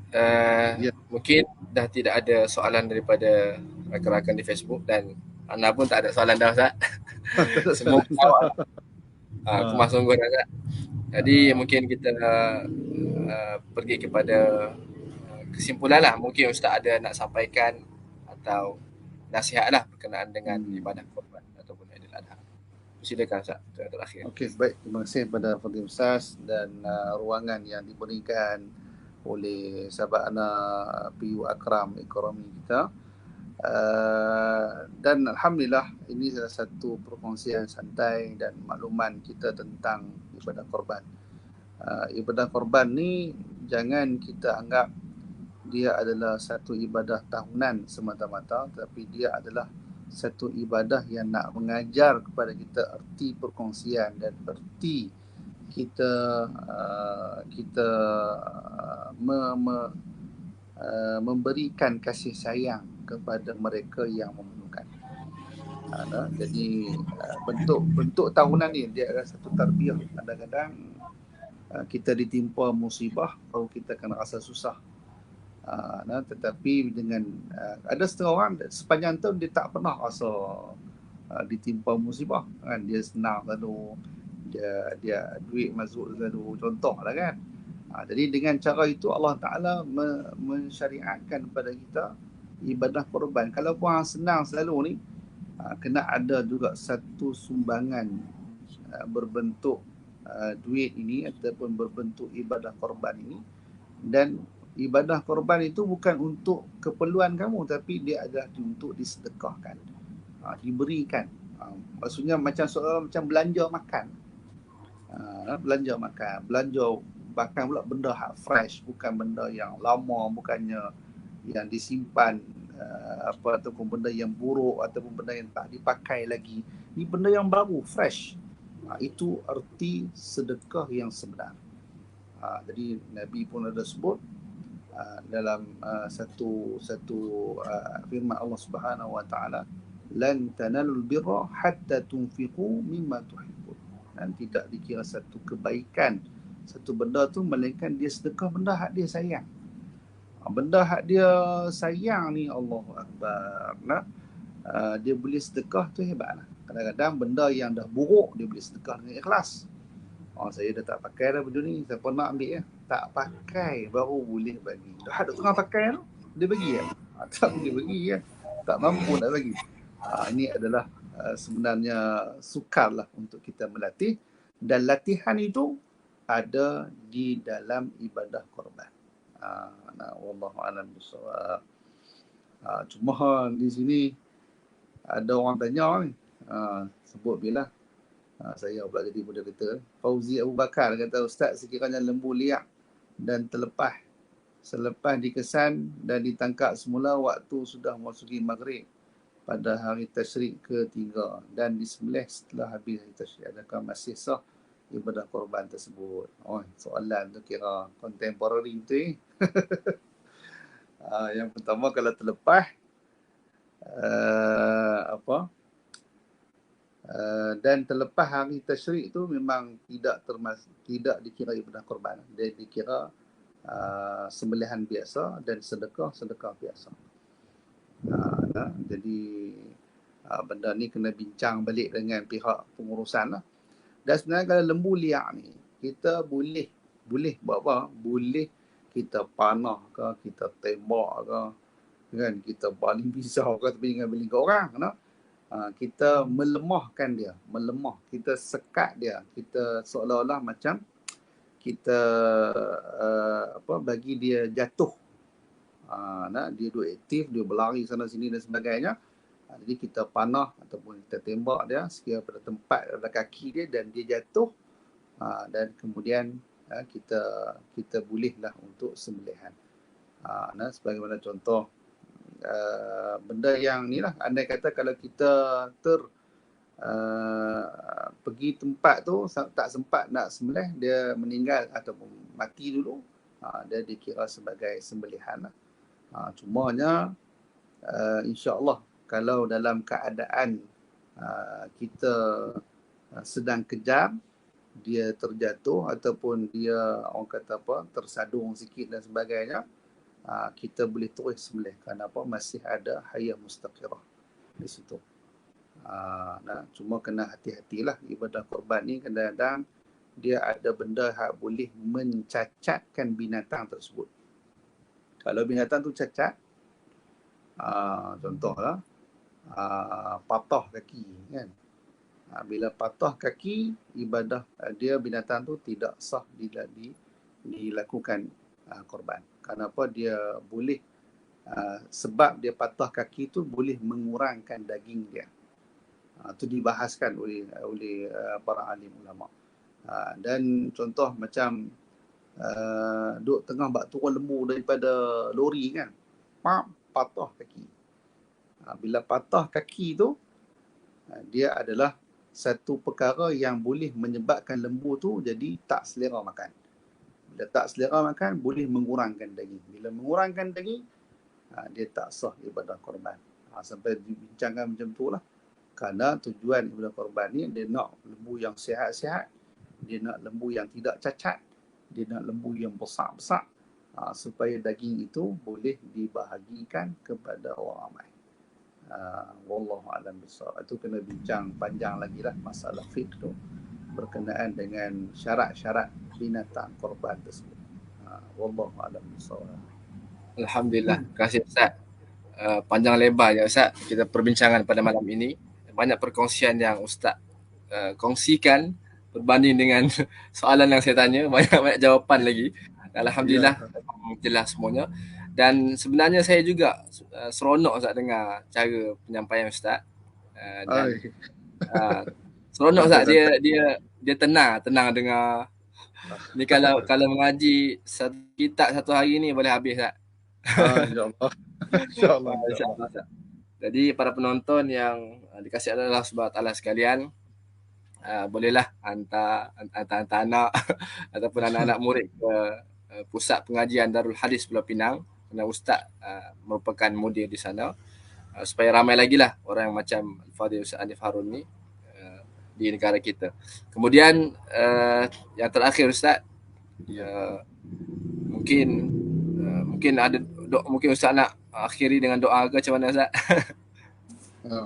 mungkin dah tidak ada soalan daripada rakan-rakan di Facebook dan Ana pun tak ada soalan dah Ustaz. Semua jawab. Kemas sungguh dah Ustaz. Jadi mungkin kita pergi kepada kesimpulan lah. Mungkin Ustaz ada nak sampaikan atau nasihat lah berkenaan dengan ibadah korban ataupun Aidil Adha. Silakan Ustaz, terakhir. Okey, baik. Terima kasih kepada Fadil Ustaz dan ruangan yang diberikan oleh sahabat Ana PU Akram Ekonomi kita. Dan Alhamdulillah, ini salah satu perkongsian santai dan makluman kita tentang ibadah korban. Ibadah korban ni jangan kita anggap dia adalah satu ibadah tahunan semata-mata, tapi dia adalah satu ibadah yang nak mengajar kepada kita erti perkongsian dan erti kita memberikan kasih sayang kepada mereka yang memerlukan. Jadi bentuk tahunan ni dia adalah satu tarbiyah. Kadang-kadang kita ditimpa musibah baru kita akan rasa susah. Tetapi dengan ada setengah orang sepanjang tahun dia tak pernah rasa ditimpa musibah kan, dia senang selalu, dia duit masuk selalu, contohlah kan. Jadi dengan cara itu Allah Ta'ala mensyariatkan kepada kita ibadah korban. Kalau orang senang selalu ni, kena ada juga satu sumbangan berbentuk duit ini ataupun berbentuk ibadah korban ini. Dan ibadah korban itu bukan untuk keperluan kamu, tapi dia adalah untuk disedekahkan, diberikan. Maksudnya macam soal macam belanja makan. Belanja makan, belanja bahkan pula benda hak fresh, bukan benda yang lama, bukannya yang disimpan apa ataupun benda yang buruk ataupun benda yang tak dipakai lagi. Ini benda yang baru, fresh. Itu arti sedekah yang sebenar. Jadi Nabi pun ada sebut dalam satu firman Allah Subhanahu wa taala, lan tanalul birra hatta tunfiqu mimma tuhibbun. Dan tidak dikira satu kebaikan satu benda tu melainkan dia sedekah benda hak dia sayang. Benda hak dia sayang ni, Allahu Akbar. Dia boleh sedekah tu hebatlah. Kadang-kadang benda yang dah buruk dia boleh sedekah dengan ikhlas. Saya dah tak pakai dah benda ni, siapa nak ambil ya? Tak pakai baru boleh bagi. Dah ada tengah pakai tu, dia bagi ya. Tak boleh bagi ya. Tak mampu nak bagi. Ini adalah sebenarnya sukarlah untuk kita melatih, dan latihan itu ada di dalam ibadah korban. Wallahu a'lam bishawab. Cuma di sini ada orang tanya ni, sebut bila saya pula jadi moderator. Fauzi Abu Bakar kata, Ustaz, sekiranya lembu liak dan terlepas selepas dikesan dan ditangkap semula waktu sudah memasuki maghrib pada hari tasyrik ketiga dan disembelih setelah habis hari tasyrik, adakah masih sah ibadah korban tersebut? Soalan tu kira contemporary tu. Yang pertama, kalau terlepas dan terlepas hari tasyrik tu memang tidak dikira ibadah korban. Dia dikira sembelihan biasa dan sedekah biasa. Jadi benda ni kena bincang balik dengan pihak pengurusan lah. Dan sebenarnya kalau lembu liak ni, kita boleh buat apa? Boleh kita panah ke, kita tembak ke, kan, kita baling pisau ke tepi dengan belingkar orang, no? Kita melemahkan dia, kita sekat dia, kita seolah-olah macam kita bagi dia jatuh. Dia duduk aktif, dia berlari sana sini dan sebagainya. Jadi kita panah ataupun kita tembak dia sekira pada tempat pada kaki dia dan dia jatuh, dan kemudian kita bolehlah untuk sembelihan. Sebagaimana contoh benda yang ni lah, andai kata kalau kita pergi tempat tu tak sempat nak sembelih, dia meninggal ataupun mati dulu, dia dikira sebagai sembelihan lah. Cumanya insya-Allah kalau dalam keadaan kita sedang kejar, dia terjatuh ataupun dia orang kata tersadung sikit dan sebagainya, kita boleh terus sembelih. Kenapa? Masih ada hayah mustaqirah di situ. Cuma kena hati-hatilah ibadah korban ni, kadang-kadang dia ada benda yang boleh mencacatkan binatang tersebut. Kalau binatang tu cacat, contohlah patah kaki, kan. Bila patah kaki, ibadah dia binatang tu tidak sah dilakukan korban. Kenapa? Dia boleh sebab dia patah kaki tu boleh mengurangkan daging dia. Itu dibahaskan oleh para alim ulama. Dan contoh macam duduk tengah bak turun lembu daripada lori, kan, patah kaki. Bila patah kaki tu, dia adalah satu perkara yang boleh menyebabkan lembu tu jadi tak selera makan. Bila tak selera makan, boleh mengurangkan daging. Bila mengurangkan daging, dia tak sah ibadah korban. Sampai dibincangkan macam tu lah. Kerana tujuan ibadah korban ni, dia nak lembu yang sihat-sihat, dia nak lembu yang tidak cacat, dia nak lembu yang besar-besar, supaya daging itu boleh dibahagikan kepada orang ramai. Wallahu a'lam bishawab. Itu kena bincang panjang lagi lah masalah fiqh tu berkenaan dengan syarat-syarat binatang korban tersebut. Wallahu a'lam bishawab. Alhamdulillah. Terima kasih Ustaz. Panjang lebar ya Ustaz kita perbincangan pada malam ini. Banyak perkongsian yang Ustaz kongsikan berbanding dengan soalan yang saya tanya, banyak jawapan lagi. Alhamdulillah jelas semuanya. Dan sebenarnya saya juga seronok Ustaz dengar cara penyampaian Ustaz. Dan seronok Ustaz, dia tenang dengar. Ni kalau mengaji satu kitab satu hari ni boleh habis Ustaz. InsyaAllah. InsyaAllah, insyaAllah. InsyaAllah Ustaz. Jadi para penonton yang dikasihi oleh Allah Subhanahu Wa Taala sekalian, bolehlah hantar anak ataupun anak-anak murid ke pusat pengajian Darul Hadis Pulau Pinang, kerana Ustaz merupakan mudir di sana, supaya ramai lagi lah orang yang macam Al-Fadhil Ustaz Hanif Harun ni di negara kita. Kemudian yang terakhir Ustaz, mungkin mungkin ada mungkin Ustaz nak akhiri dengan doa ke macam mana Ustaz?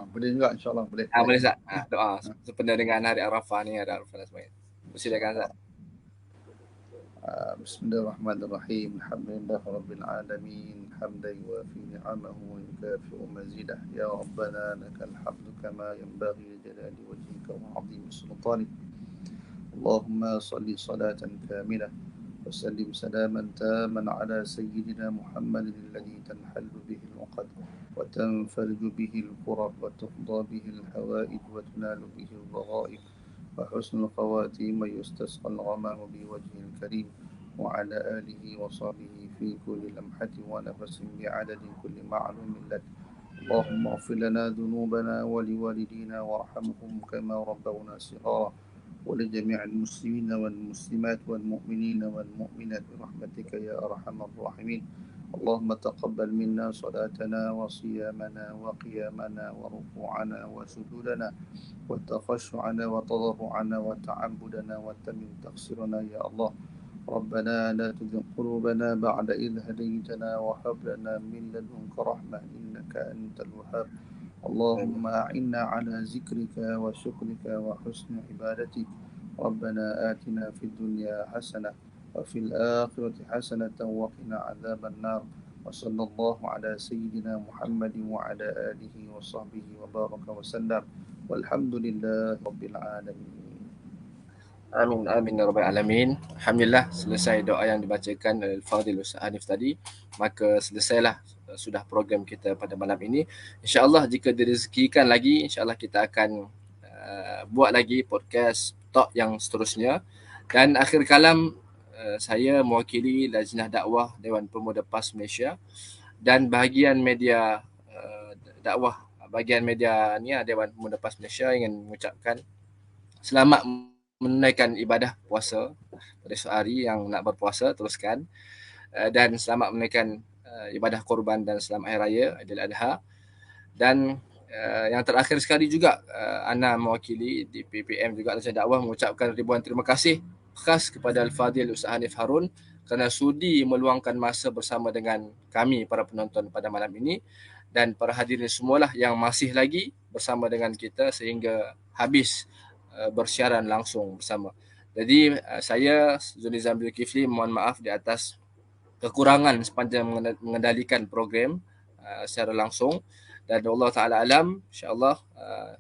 Boleh juga, insyaAllah boleh. Boleh Ustaz. Doa sempena dengan hari Arafah ni, ada Arafah dan sebagainya. Silakan Ustaz. Bismillahirrahmanirrahim. Alhamdulillah Rabbil Alamin. Hamdan yuwafi ni'amahu wa yukafi'u mazidah. Ya Rabbana lakal hamdu kama yanbaghi li jalali wajhika wa 'azimi sultanik. Allahumma salli salatan kamilah wa sallim salaman taman ala sayyidina Muhammadin alladhi tanhallu bihi al-'uqad wa tanfariju bihi al-kurab wa tuqda bihi al-hawaid wa tunalu bihi al-dhaghaib wa husnul khawatim wa yustasqa al-ghamam bi wajhi al-karim wa ala alihi wa sahbihi fi kulli lamhatin wa nafasin bi'adadin kulli ma'lumin lak. Allahumma ighfir lana dhunubana wa liwalidina warhamhum kama rabbawna shighara ولجميع المسلمين والمسلمات والمؤمنين والمؤمنات برحمتك يا أرحم الراحمين. اللهم تقبل منا صلاتنا وصيامنا وقيامنا وركوعنا وسجودنا وتخشعنا وتضرعنا وتعبدنا وتمم تقصيرنا يا الله. ربنا لا تزغ قلوبنا بعد إذ هديتنا وهب لنا من لدنك رحمة إنك أنت الوهاب. اللهم أعنا على ذكرك وشكرك وحسن عبادتك. ربنا آتنا في الدنيا حسنة وفي الآخرة حسنة وقنا عذاب النار. وصلى الله على سيدنا محمد وعلى آله وصحبه وبارك وسلم والحمد لله رب العالمين. Amin amin ya rabbal alamin. Alhamdulillah, selesai doa yang dibacakan oleh Fadil Ustaz Hanif tadi, maka selesailah sudah program kita pada malam ini. InsyaAllah jika direzekikan lagi, InsyaAllah kita akan buat lagi podcast talk yang seterusnya. Dan akhir kalam, saya mewakili Lajnah Dakwah Dewan Pemuda PAS Malaysia dan bahagian media dakwah, bahagian media ni Dewan Pemuda PAS Malaysia ingin mengucapkan selamat menunaikan ibadah puasa pada esok hari. Yang nak berpuasa teruskan, dan selamat menunaikan ibadah korban dan selamat hari raya Aidil Adha. Dan yang terakhir sekali juga, Ana mewakili di PPM juga Lajnah Dakwah mengucapkan ribuan terima kasih khas kepada Al-Fadhil Ustaz Hanif Harun kerana sudi meluangkan masa bersama dengan kami para penonton pada malam ini, dan para hadirin semualah yang masih lagi bersama dengan kita sehingga habis bersiaran langsung bersama. Jadi saya Zulizam Zulkifli mohon maaf di atas kekurangan sepanjang mengendalikan program secara langsung, dan Allah Ta'ala alam, insyaAllah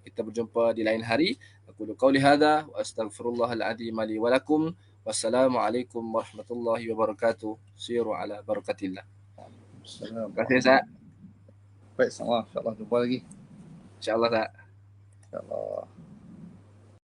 kita berjumpa di lain hari. Aku qauli hadha wa astaghfirullahal azim li wa lakum. Wassalamualaikum warahmatullahi wabarakatuh. Siru ala barakatillah. Terima kasih Ustaz. Baik, sama. InsyaAllah jumpa lagi. InsyaAllah Ustaz. InsyaAllah.